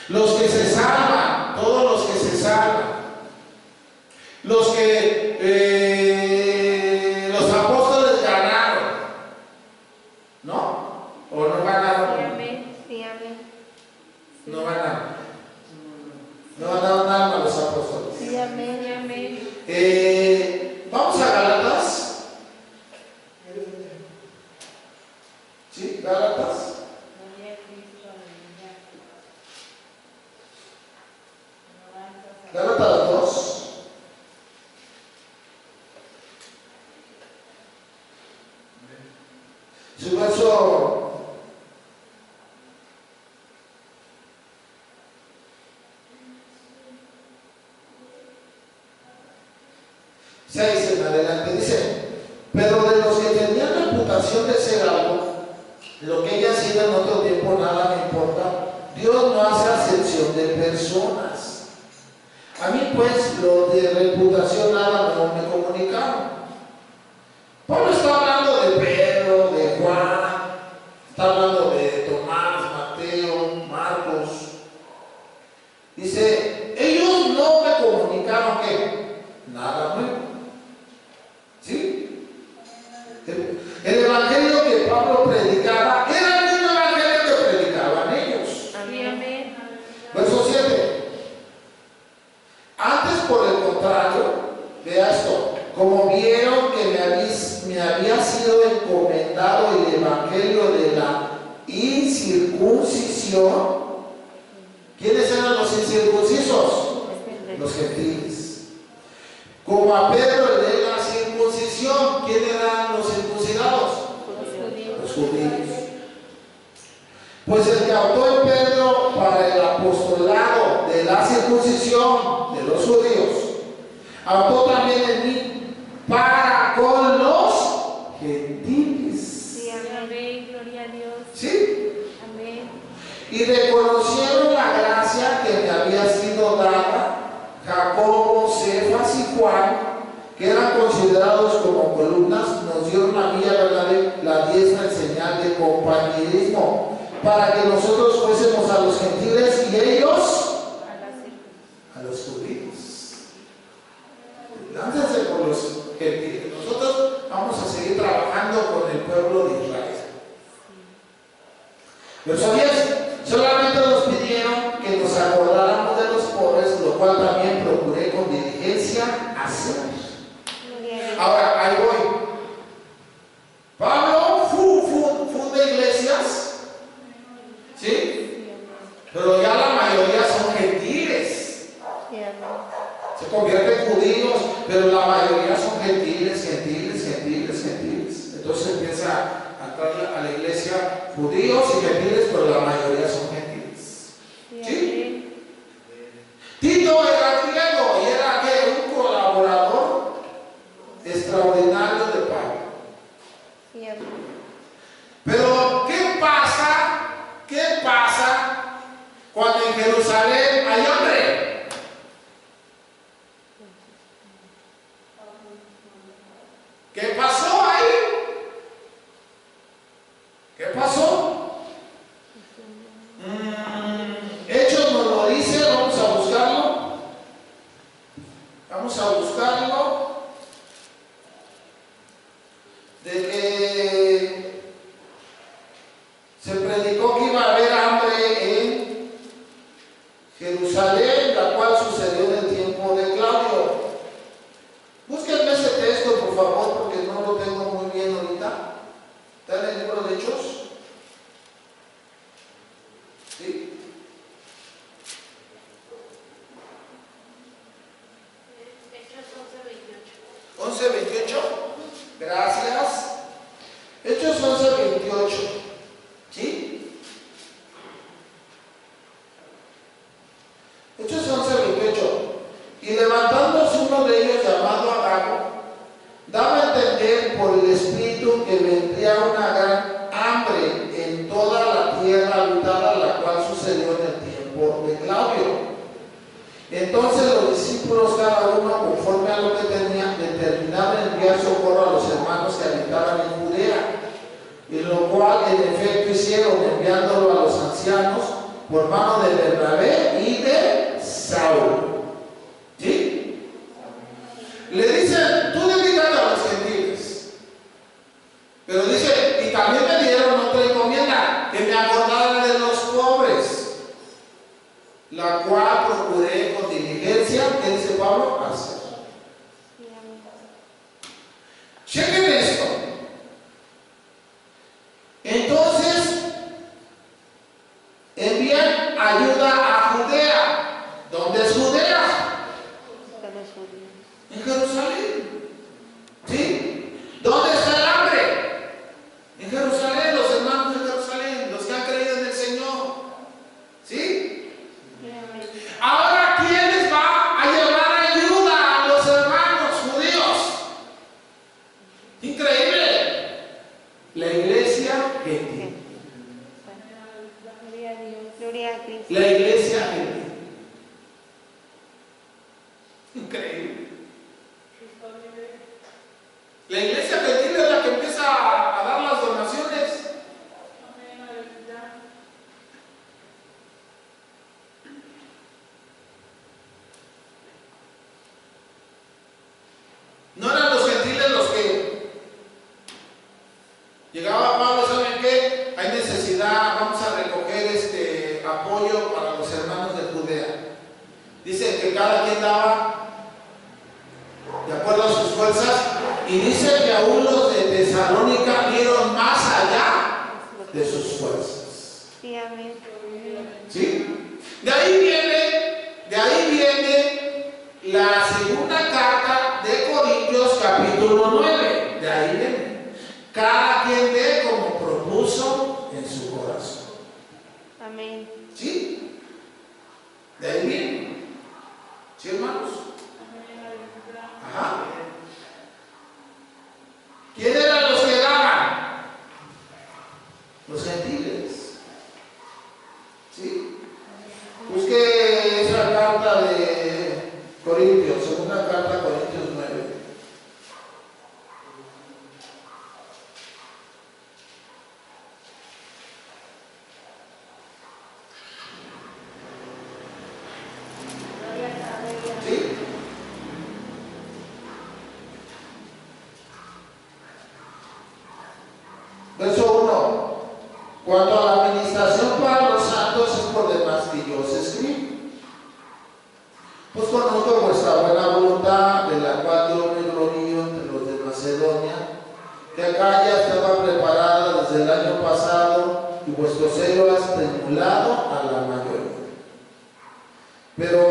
Los que se salvan, todos los que se salvan, los que los apóstoles ganaron, ¿no? ¿O no ganaron? Sí, amén. Sí, amén. No ganaron. No ganaron nada los apóstoles. Sí, amén, amén. Vamos a Gálatas. ¿Sí? Gálatas. Gálatas 2. Su verso 6 en adelante dice: pero de los que tenían reputación de ser algo, lo que haya sido en otro tiempo nada me importa. Dios no hace acepción de personas. A mí pues lo de reputación nada no me comunicaron. Pablo está hablando de Pedro, de Juan, está hablando de Tomás, Mateo, Marcos. Dice, ellos no me comunicaron que nada nuevo. ¿Sí? El evangelio que Pablo predicaba era el mismo evangelio que predicaban ellos. Amén. Verso 7. Antes, por el contrario, vea esto, como vieron que me había sido encomendado el evangelio de la incircuncisión. ¿Quiénes eran los incircuncisos? Los gentiles. Como a Pedro el de la circuncisión, ¿quiénes eran los circuncidados? Los judíos. Pues el que optó en Pedro para el apostolado de la circuncisión de los judíos, optó también en mí para con los gentiles. Sí, amén. Gloria a Dios. ¿Sí? Amén. Y reconocieron la gracia que me había sido dada Jacobo, Cefas y Juan, que eran considerados como columnas, nos dieron a mí la diestra en señal de compañerismo, para que nosotros fuésemos a los gentiles y ellos a los judíos. Láncense por los gentiles. Nosotros vamos a seguir trabajando con el pueblo de Israel. Verso 10. Solamente nos pidieron que nos acordáramos de los pobres, lo cual también procuré con diligencia hacer. Ahora, ahí voy. Pablo funda iglesias, ¿sí? Pero ya la mayoría son gentiles. Se convierten en judíos, pero la mayoría son gentiles. Entonces empieza a entrar a la iglesia judíos y gentiles, pero la mayoría son gentiles. ¿Sí? Tito era griego y era un colaborador extraordinario de Pablo. Pero ¿qué pasa cuando en Jerusalén hay hambre? ¿Qué pasó ahí? ¿Qué pasó? Hechos nos lo dice, vamos a buscarlo. De que se predicó que iba a haber hambre en Jerusalén, la cual sucedió en el tiempo de Claudio. Búsquenme ese texto, por favor, porque no lo tengo muy bien ahorita. ¿Está en el libro de Hechos? ¿Sí? Hechos 11:28. 11:28. Gracias. Hechos 11:28. ¿Sí? Hechos 11:28. Y levantándose uno de ellos llamado Agabo, daba a entender por el Espíritu que vendría una gran hambre en toda la tierra habitada, la cual sucedió en el tiempo de Claudio. Entonces los discípulos, cada uno conforme a lo que tenían, determinaron enviar socorro a los hermanos que habitaban en Judea, y lo cual en efecto hicieron, enviándolo a los ancianos por mano de Bernabé y de Saulo. ¿Sí? Le dicen, tú dedícate a los gentiles. Pero dice, y también me dieron otra encomienda, que me acordara de los pobres, la cual procuré con diligencia, ¿qué dice Pablo? Hacer. Chequen esto. Entonces, envían ayuda a Judea. ¿Dónde es Judea? dice que cada quien daba de acuerdo a sus fuerzas, y dice que aún los de Tesalónica vieron más allá de sus fuerzas. Sí, amén. ¿Sí? De ahí viene la segunda carta de Corintios capítulo 9. De ahí viene. Cada quien dé como propuso en su corazón. Amén. ¿Sí? De ahí viene. ¿Sí, hermanos? Ajá. ¿Quién eran los que daban? Los gentiles. ¿Sí? Busque esa carta de Corintios, segunda carta de Corintios 9. ¿Sí? Verso 1. Cuanto a la administración para los santos es por demás que yo os escribo. Pues conozco vuestra buena voluntad, de la cual yo me glorío entre los de Macedonia, que acá ya estaba preparada desde el año pasado y vuestro celo ha estimulado a la mayoría. Pero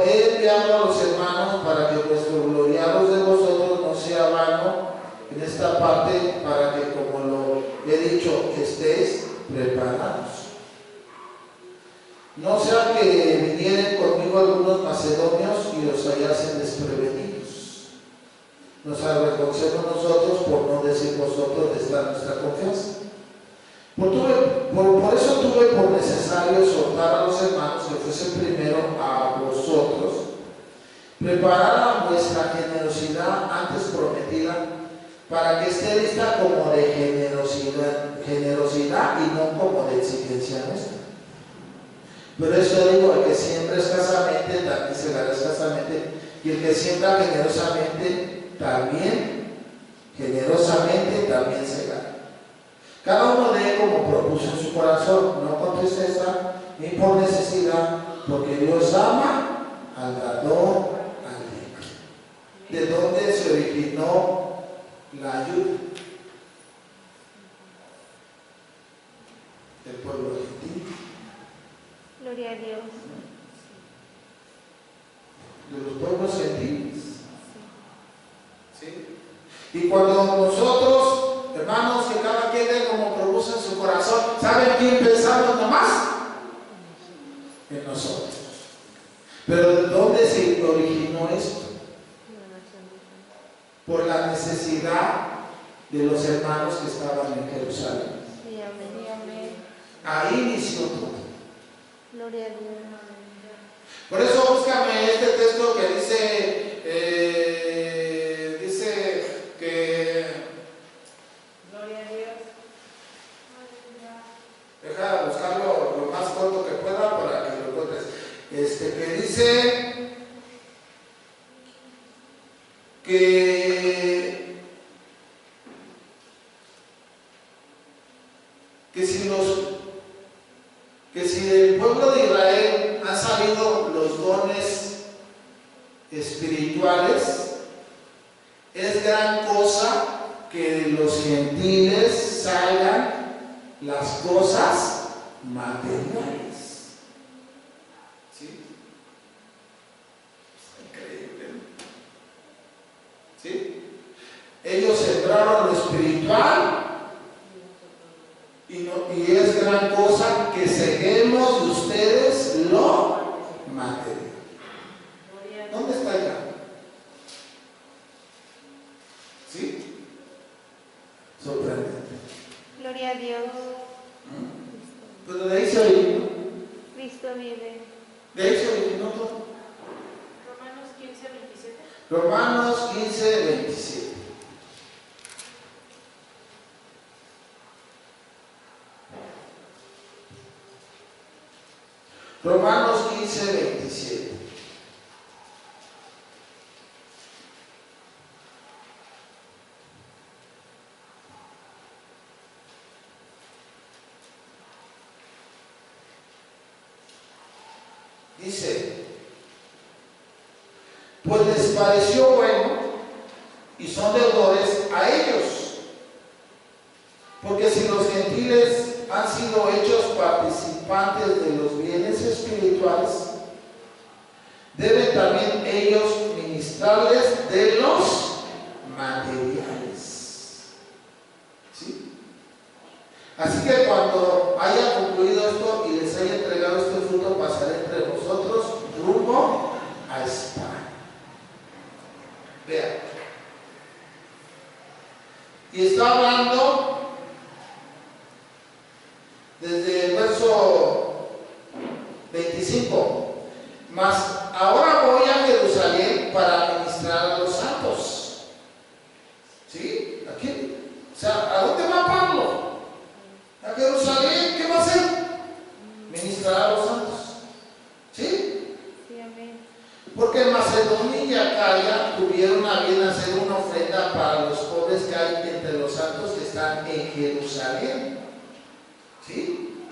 he enviado a los hermanos para que vuestro gloriaros de vosotros no sea vano en esta parte, para que, como lo he dicho, estéis preparados. No sea que vinieren conmigo algunos macedonios y os hallasen desprevenidos. Nos avergoncemos nosotros por no decir vosotros de esta nuestra confianza. Por eso tuve por necesario soltar a los hermanos que fuesen primero a vosotros, preparar vuestra generosidad antes prometida, para que esté lista como de generosidad y no como de exigencia nuestra. Pero eso digo, el que siembra escasamente también se dará escasamente, y el que siembra generosamente también se gana. Cada uno dé como propuso en su corazón, no con tristeza ni por necesidad, porque Dios ama al dador, al rico. ¿De dónde se originó la ayuda? Del pueblo gentil. Gloria a Dios. De los pueblos gentiles. ¿Sí? Y cuando nosotros, hermanos, que cada quien dé como propuso en su corazón, ¿saben quién pensamos nomás? En nosotros. Pero ¿de dónde se originó esto? Por la necesidad de los hermanos que estaban en Jerusalén. Sí, amén. Amén. Ahí inició todo. Gloria a Dios. Por eso búscame este texto que dice que, Gloria a Dios. deja buscarlo lo más corto que pueda para que lo encuentres. Que dice que si del pueblo de Israel han salido los dones espirituales, es gran cosa que de los gentiles salgan las cosas materiales. ¿Sí? Increíble. ¿Sí? Ellos sembraron lo espiritual y es gran cosa que seguimos de ustedes lo material. ¿Dónde está ya? ¿Sí? Sorprendente. Gloria a Dios. Pero de ahí se originó. Cristo vive. De ahí se originó todo. Romanos 15, 27. Romanos 15, 27. Romanos 15, 27. Dice, pues les pareció bueno y son deudores a ellos, porque si los gentiles han sido hechos participantes de los bienes espirituales, deben también ellos ministrarles de los materiales. ¿Sí? Así que cuando haya concluido esto y les haya entregado este fruto, pasaré entre vosotros rumbo a España. Vean. Y está hablando desde el verso 25. Mas ahora voy a Jerusalén para ministrar a los santos. ¿Sí? Aquí. O sea, ¿a dónde va Pablo? A Jerusalén. ¿Qué va a hacer? Ministrar a los santos. ¿Sí? Sí, amén. Porque Macedonia y Acaya tuvieron a bien hacer una ofrenda para los pobres que hay entre los santos que están en Jerusalén. ¿Sí?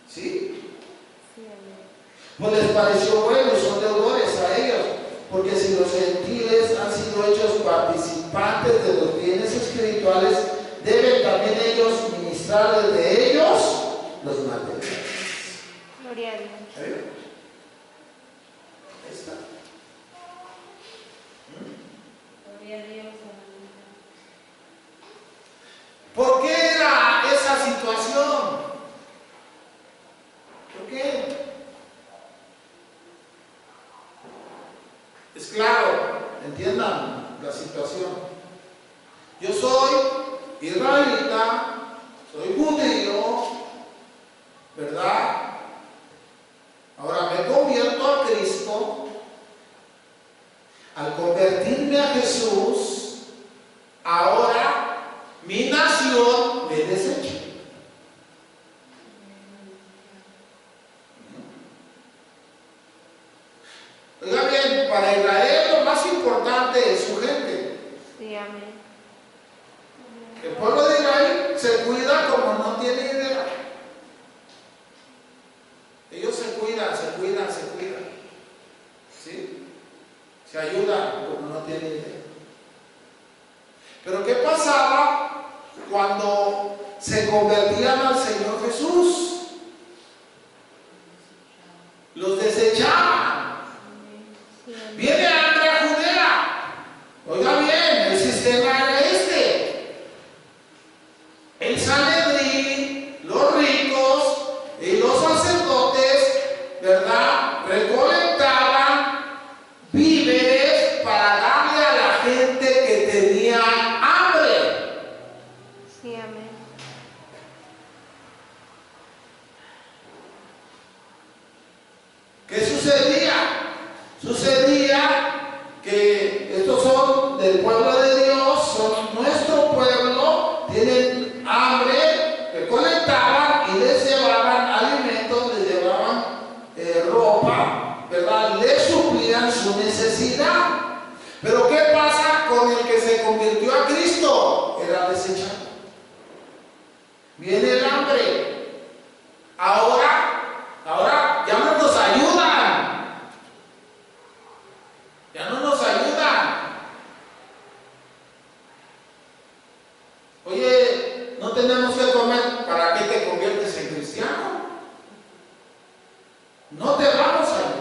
¿Sí? Pues les pareció bueno y son deudores a ellos, porque si los gentiles han sido hechos participantes de los bienes espirituales, deben también ellos ministrar de ellos los materiales. Gloria a Dios. Ahí está. Gloria a Dios. ¿Por qué era esa situación? ¿Por qué? Es claro, entiendan la situación. Yo soy israelita, soy judío, ¿verdad? Ahora me convierto a Cristo. Al convertirme a Jesús, ahora mi nación me desecha. Oiga bien, para Israel lo más importante es su gente. Sí, amén. El pueblo de Israel se cuida como no tiene idea. Ellos se cuidan. ¿Sí? Se ayudan como no tienen idea. Pero ¿qué pasaba cuando se convertían al Señor Jesús? Los desechaban. Viene Andrea Judea. Oiga bien, el sistema era este. El Sanedrín, los ricos y los sacerdotes, ¿verdad? Recolectaban víveres para darle a la gente que tenía hambre. Sí, amén. ¿Qué sucedía? Sucedía que estos son del pueblo de Dios, son nuestro pueblo, tienen hambre, recolectaban y les llevaban alimentos, les llevaban ropa, ¿verdad? Les suplían su necesidad. Pero ¿qué pasa con el que se convirtió a Cristo? Era desechado. Viene el hambre. Ahora ya no nos ayudan. Ya no nos ayudan. Oye, no tenemos que comer. ¿Para qué te conviertes en cristiano? No te vamos a ayudar.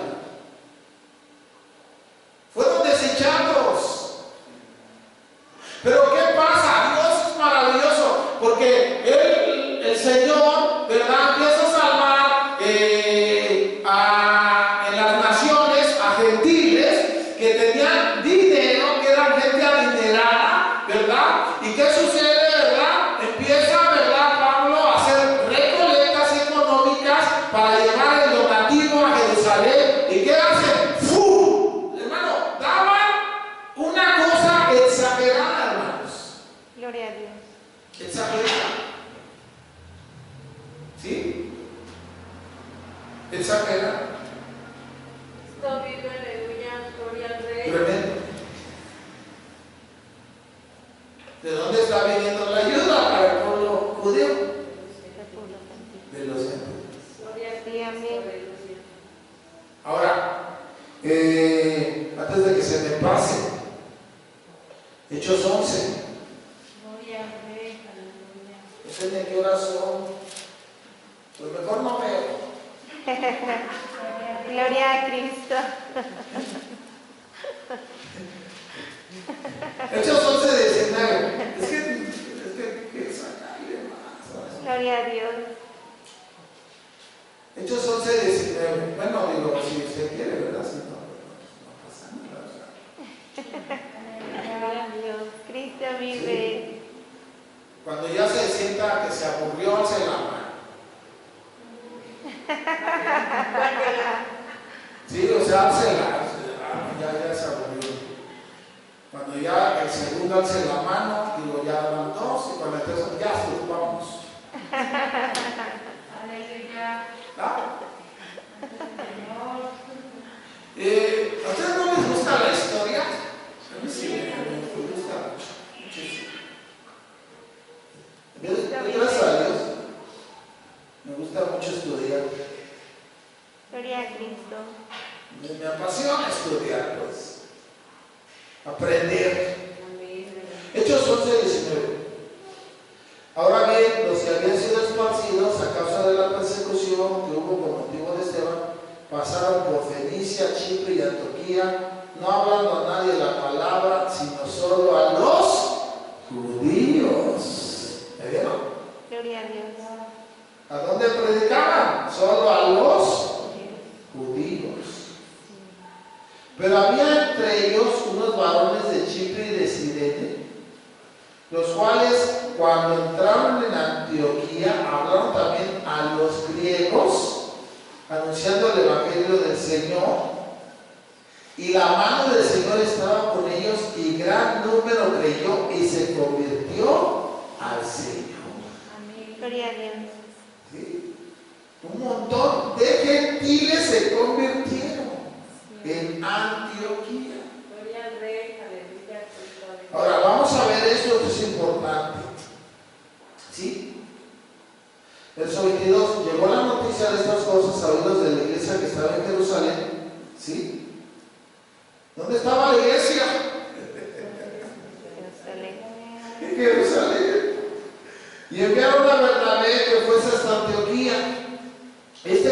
Fueron desechados. Pero ¿qué pasa? Dios es maravilloso, porque el Señor, ¿verdad? Empieza a salvar en las naciones a gentiles que tenían dinero, que eran gente adinerada, ¿verdad? ¿Y qué sucede, verdad? Empieza, ¿verdad, Pablo, a hacer recolectas económicas para llevar el donativo a Jerusalén. ¿Y qué hacen? ¡Fu! Hermano, daban una cosa exagerada, hermanos. Gloria a Dios. Exagerada. ¿Sí? Exagerada. Esto vive, aleluya, gloria al Rey. Tremendo. ¿De dónde está viniendo la ayuda para el pueblo judío? De los gentiles. Gloria a ti, amén. Antes de que se me pase, Hechos 11. Gloria al Rey, aleluya. No sé ni qué horas son. Pues mejor no veo. Gloria a Cristo. Hechos 11, 19. Es que sacarle más, ¿sabes? Gloria a Dios. Hechos 11, 19. Bueno, digo, si usted quiere, ¿verdad? Si no, no pasa nada. Gloria a Dios. Cristo vive. Cuando ya se sienta que se aburrió, alce la mano. Sí, o sea, ya se aburrió. Cuando ya el segundo alce la mano, digo, ya van dos, y cuando el tercero, ya pues, vamos. Aleluya. ¿Ah? ¿A ustedes no les gusta la historia? A mí sí, me gusta muchísimo. Gracias a Dios, me gusta mucho estudiar. Gloria a Cristo. Me apasiona estudiar, pues. Aprender. Hechos 11, 19. Ahora bien, los que habían sido esparcidos a causa de la persecución que hubo con motivo de Esteban, pasaron por Fenicia, Chipre y Antioquía, no hablando a nadie la palabra, sino solo a los judíos. ¿Me vieron? Gloria a Dios. ¿A dónde predicaban? Solo a los judíos. Pero había entre ellos unos varones de Chipre y de Cirene, los cuales cuando entraron en Antioquía hablaron también a los griegos, anunciando el evangelio del Señor, y la mano del Señor estaba con ellos, y gran número creyó y se convirtió al Señor. Amén. Gloria a Dios. ¿Sí? Un montón de gentiles se convirtieron en Antioquía. Gloria al Rey, aleluya. Cristo, aleluya. Ahora vamos a ver esto que es importante. ¿Sí? Verso 22. Llegó la noticia de estas cosas a oídos de la iglesia que estaba en Jerusalén. ¿Sí? ¿Dónde estaba la iglesia? Jerusalén. En Jerusalén. Y enviaron a Bernabé que fuese hasta Antioquía.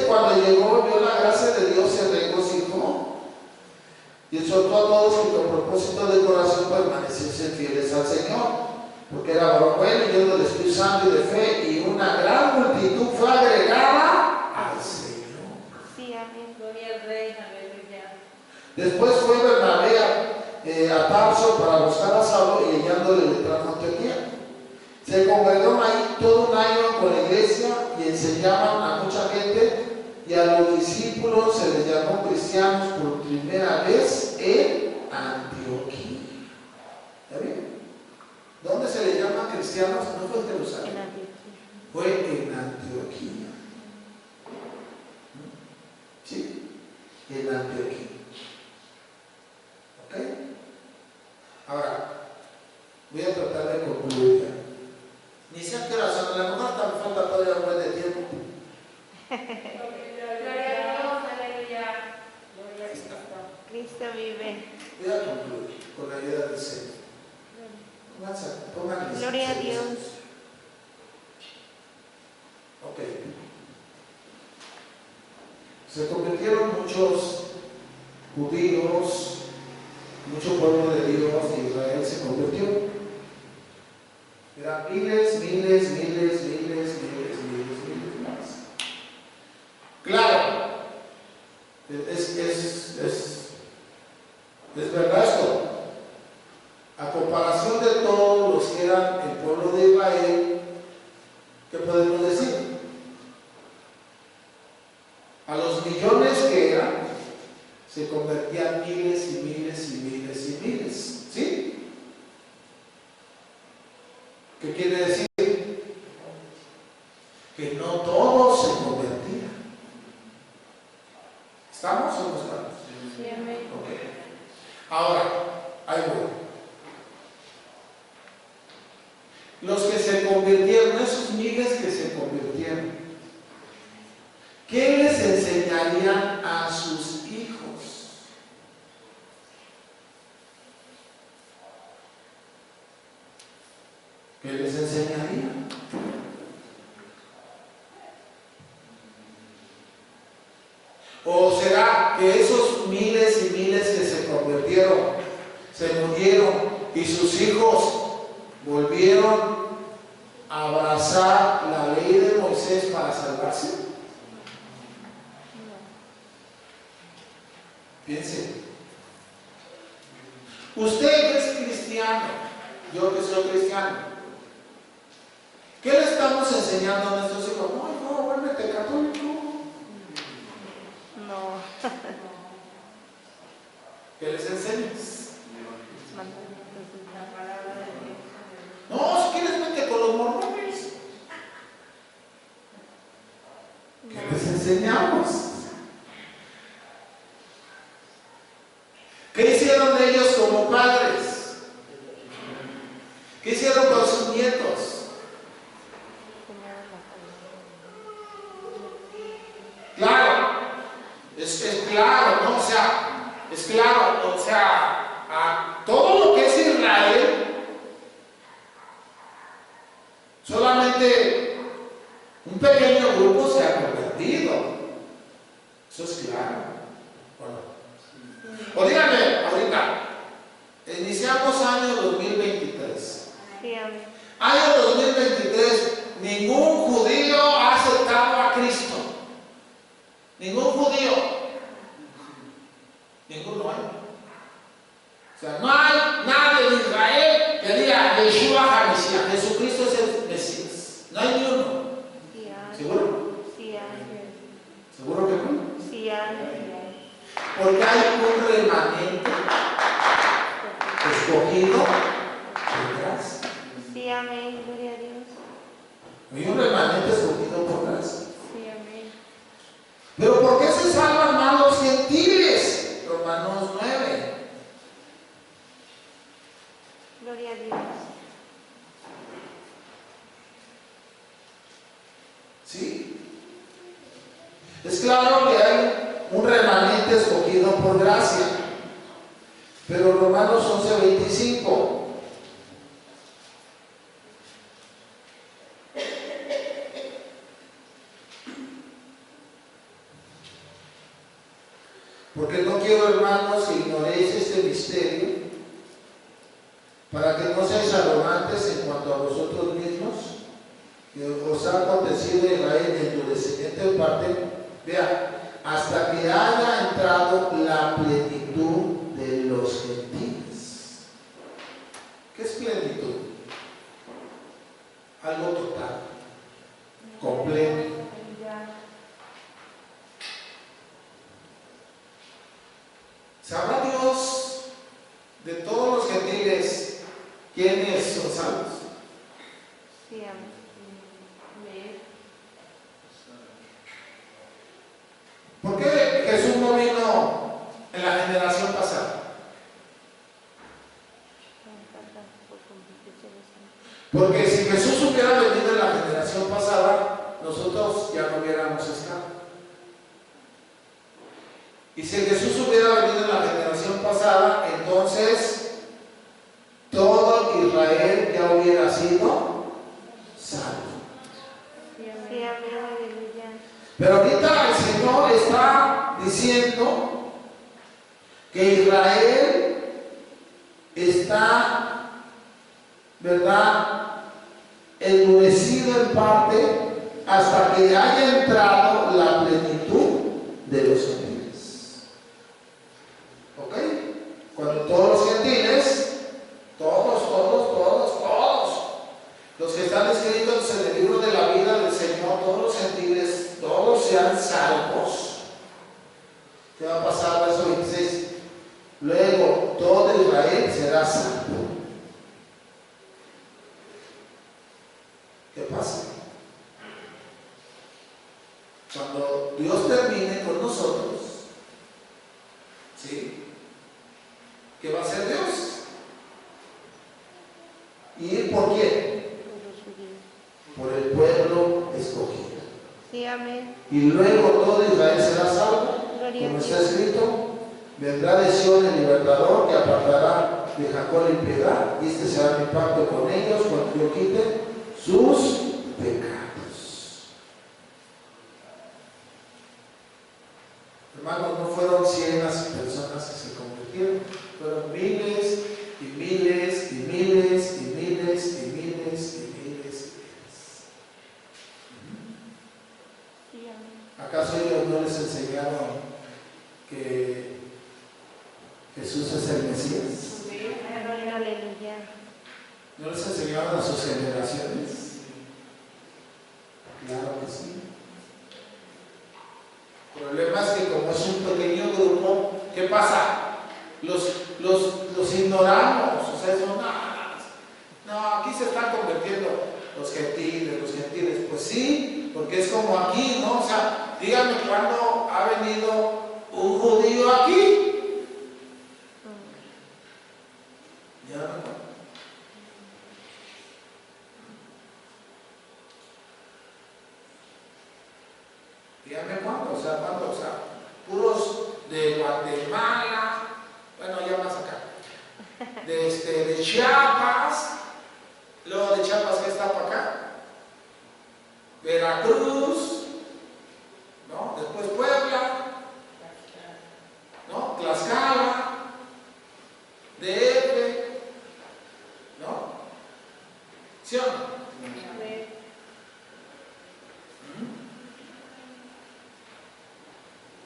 Cuando llegó, vio la gracia de Dios, se regocijó y exhortó a todos que con propósito de corazón permaneciesen fieles al Señor, porque era varón bueno, lleno del Espíritu Santo y de fe, y una gran multitud fue agregada al Señor. Sí, amén. Gloria al Rey, aleluya. Después fue Bernabé a Tarso para buscar a Saulo, y hallándole le trajo a Antioquía. Se congregaron ahí todo un año con la iglesia y enseñaban a mucha gente, y a los discípulos se les llamó cristianos por primera vez en Antioquía. ¿Ya bien? ¿Dónde se les llama cristianos? No fue en Jerusalén, En Antioquía. fue en Antioquía. ¿Sí? En Antioquía. ¿Ok? Ahora, voy a tratar de concluir ya. Ni sé a qué hora son, a lo mejor me falta todavía un buen de tiempo. Gloria a Dios, aleluya. Gloria a Cristo. Cristo vive. Voy a concluir con la ayuda del Señor. Pónganle Gloria a Dios. Ok. Se convirtieron muchos judíos, mucho pueblo de Dios de Israel se convirtió. Eran miles más. Claro, es verdad esto. A comparación de todos los que eran el pueblo de Israel, ¿qué podemos decir? A los millones que eran, se convertían miles. ¿Sí? ¿Qué quiere decir? Que no todos se convertían. ¿Estamos o no estamos? Sí, amén. Ok. Ahora, ahí voy. Los que se convirtieron, esos miles que se convirtieron, ¿qué les enseñarían a sus hijos? ¿Qué les enseñaría? ¿O será que esos miles y miles que se convirtieron, se murieron y sus hijos volvieron a abrazar la ley de Moisés para salvarse? Piensen. Usted que es cristiano, yo que soy cristiano, ¿qué le estamos enseñando a nuestros hijos? No, vuélvete católico. No. ¿Qué les enseñas? La palabra de Dios. No, si quieres vete con los mormones. ¿Qué les enseñamos? ¿Qué hicieron ellos como padres? ¿Qué hicieron con sus nietos? Claro, es claro, ¿no? Es claro, a todo lo que es Israel, solamente un pequeño grupo se ha convertido. Eso es claro. Bueno. O díganme, ahorita, iniciamos año 2023. Sí, amén. Año 2023, ningún judío ha aceptado a Cristo. Ningún judío. Ninguno hay. O sea, no hay nadie de Israel que diga Yeshua HaMashiach, Jesucristo es el Mesías. No hay ni uno. Sí, hay. ¿Seguro? Sí, hay. ¿Seguro que no? Sí, hay. Porque hay un remanente escogido por gracia. Sí, amén. Gloria a Dios. Hay un remanente escogido por gracia. Sí, amén. Pero ¿por qué se salvan más los gentiles? Romanos 9. Gloria a Dios. ¿Sí? Es claro que hay un remanente escogido por gracia. Pero Romanos 11:25. Porque no quiero, hermanos, que ignoréis este misterio, para que no seáis arrogantes en cuanto a vosotros mismos, que os ha acontecido en Israel de endurecimiento de parte, vea, hasta que haya entrado la plenitud de los gentiles. ¿Qué es plenitud? Algo total, completo. ¿Sabrá Dios de todos los gentiles quiénes son salvos? Sí, amén. ¿Por qué Jesús no vino en la generación pasada? Porque si Jesús hubiera venido en la generación pasada, nosotros ya no hubiéramos estado. Y si Jesús hubiera venido en la generación pasada, entonces todo Israel ya hubiera sido salvo. Sí, amén. Aleluya. Pero ahorita el Señor está diciendo que Israel está, ¿verdad?, endurecido en parte hasta que haya entrado la plenitud de los gentiles. ¿Ok? Cuando todos los gentiles, todos, los que están escritos en el libro de la vida del Señor, todos los gentiles, todos sean salvos. ¿Qué va a pasar? Verso 26. Luego todo Israel será salvo. ¿Qué pasa? Cuando Dios termine con nosotros, ¿sí?, ¿qué va a hacer Dios? ¿Y por quién? Por el pueblo escogido. Sí, amén. Y luego todo Israel será salvo, Gloria a como Dios. está escrito, Vendrá de Sion el libertador que apartará de Jacob la impiedad, y este será mi pacto con ellos cuando yo quite sus pecados. Hermanos, no fueron 100 las personas que se convirtieron, fueron miles y miles y miles y miles y miles y miles. ¿Acaso ellos no les enseñaron que Jesús es el Mesías? Aleluya. ¿No les enseñaron a sus generaciones? Claro que sí. El problema es que como es un pequeño grupo, ¿qué pasa? Los ignoramos, o sea, son no, aquí se están convirtiendo los gentiles, pues sí, porque es como aquí, ¿no? O sea, díganme cuándo ha venido un judío aquí. Ya no. Díganme cuándo, o sea, puros de Guatemala, bueno, ya más acá, de Chiapas, luego de Chiapas que está para acá, Veracruz, ¿no? Después Puebla, ¿no? Tlaxcala, DF, ¿no? ¿Sí o no?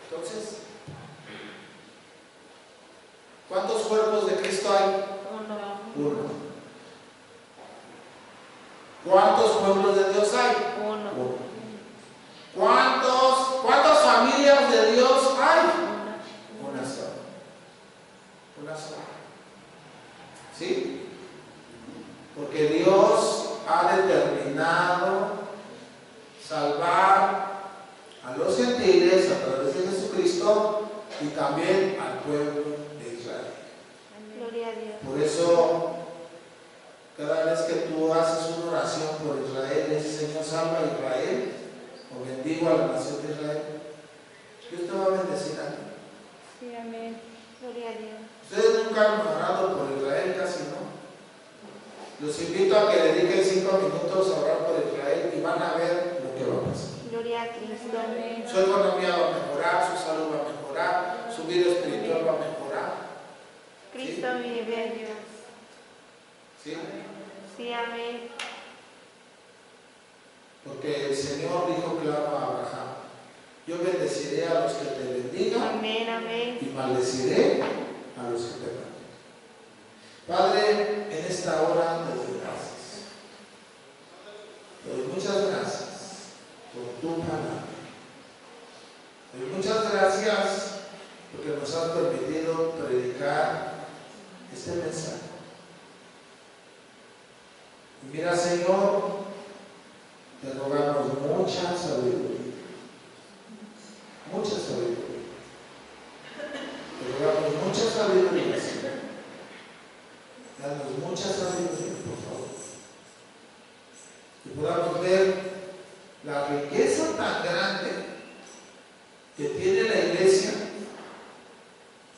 Entonces, ¿cuántos cuerpos de Cristo hay? Uno. ¿Cuántos pueblos de Dios hay? Uno. ¿Cuántas familias de Dios hay? Una sola. Una sola. ¿Sí? Porque Dios ha determinado salvar a los gentiles a través de Jesucristo y también al pueblo de Israel. Gloria a Dios. Por eso, cada vez que tú haces una oración por Israel, dices: Señor, salva a Israel, o bendigo a la nación de Israel, Dios te va a bendecir a ti. Sí, amén. Gloria a Dios. Ustedes nunca han orado por Israel, casi no. Los invito a que dediquen 5 minutos a orar por Israel y van a ver lo que va a pasar. Gloria a Cristo. Amén. Su economía va a mejorar, su salud va a mejorar, su vida espiritual va a mejorar. Cristo vive. Dios. ¿Sí? Sí, amén. Porque el Señor dijo claro a Abraham: yo bendeciré a los que te bendigan. Amén, amén. Y maldeciré a los que te maldicen. Padre, en esta hora te doy gracias. Te doy muchas gracias por tu palabra. Te doy muchas gracias porque nos has permitido predicar este mensaje. Y mira, Señor, te rogamos mucha sabiduría. Mucha sabiduría. Te rogamos mucha sabiduría, Señor. Danos mucha sabiduría, por favor. Que podamos ver la riqueza tan grande que tiene la iglesia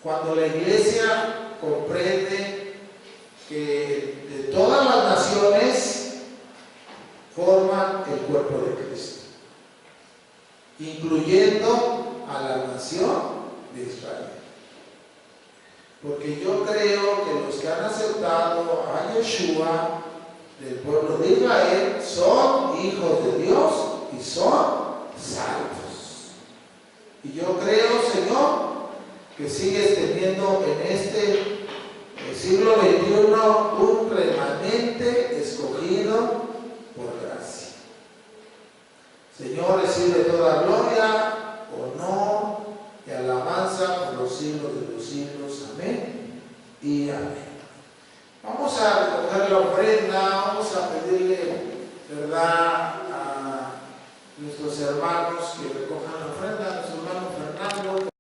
cuando la iglesia comprende que de todas las naciones forman el cuerpo de Cristo, incluyendo a la nación de Israel. Porque yo creo que los que han aceptado a Yeshua del pueblo de Israel son hijos de Dios y son salvos. Y yo creo, Señor, que sigues teniendo en este siglo XXI un remanente escogido por gracia. Señor, recibe toda gloria, honor y alabanza por los siglos de los siglos. Amén y amén. Vamos a recoger la ofrenda, vamos a pedirle, ¿verdad?, a nuestros hermanos que recojan la ofrenda, a nuestro hermano Fernando.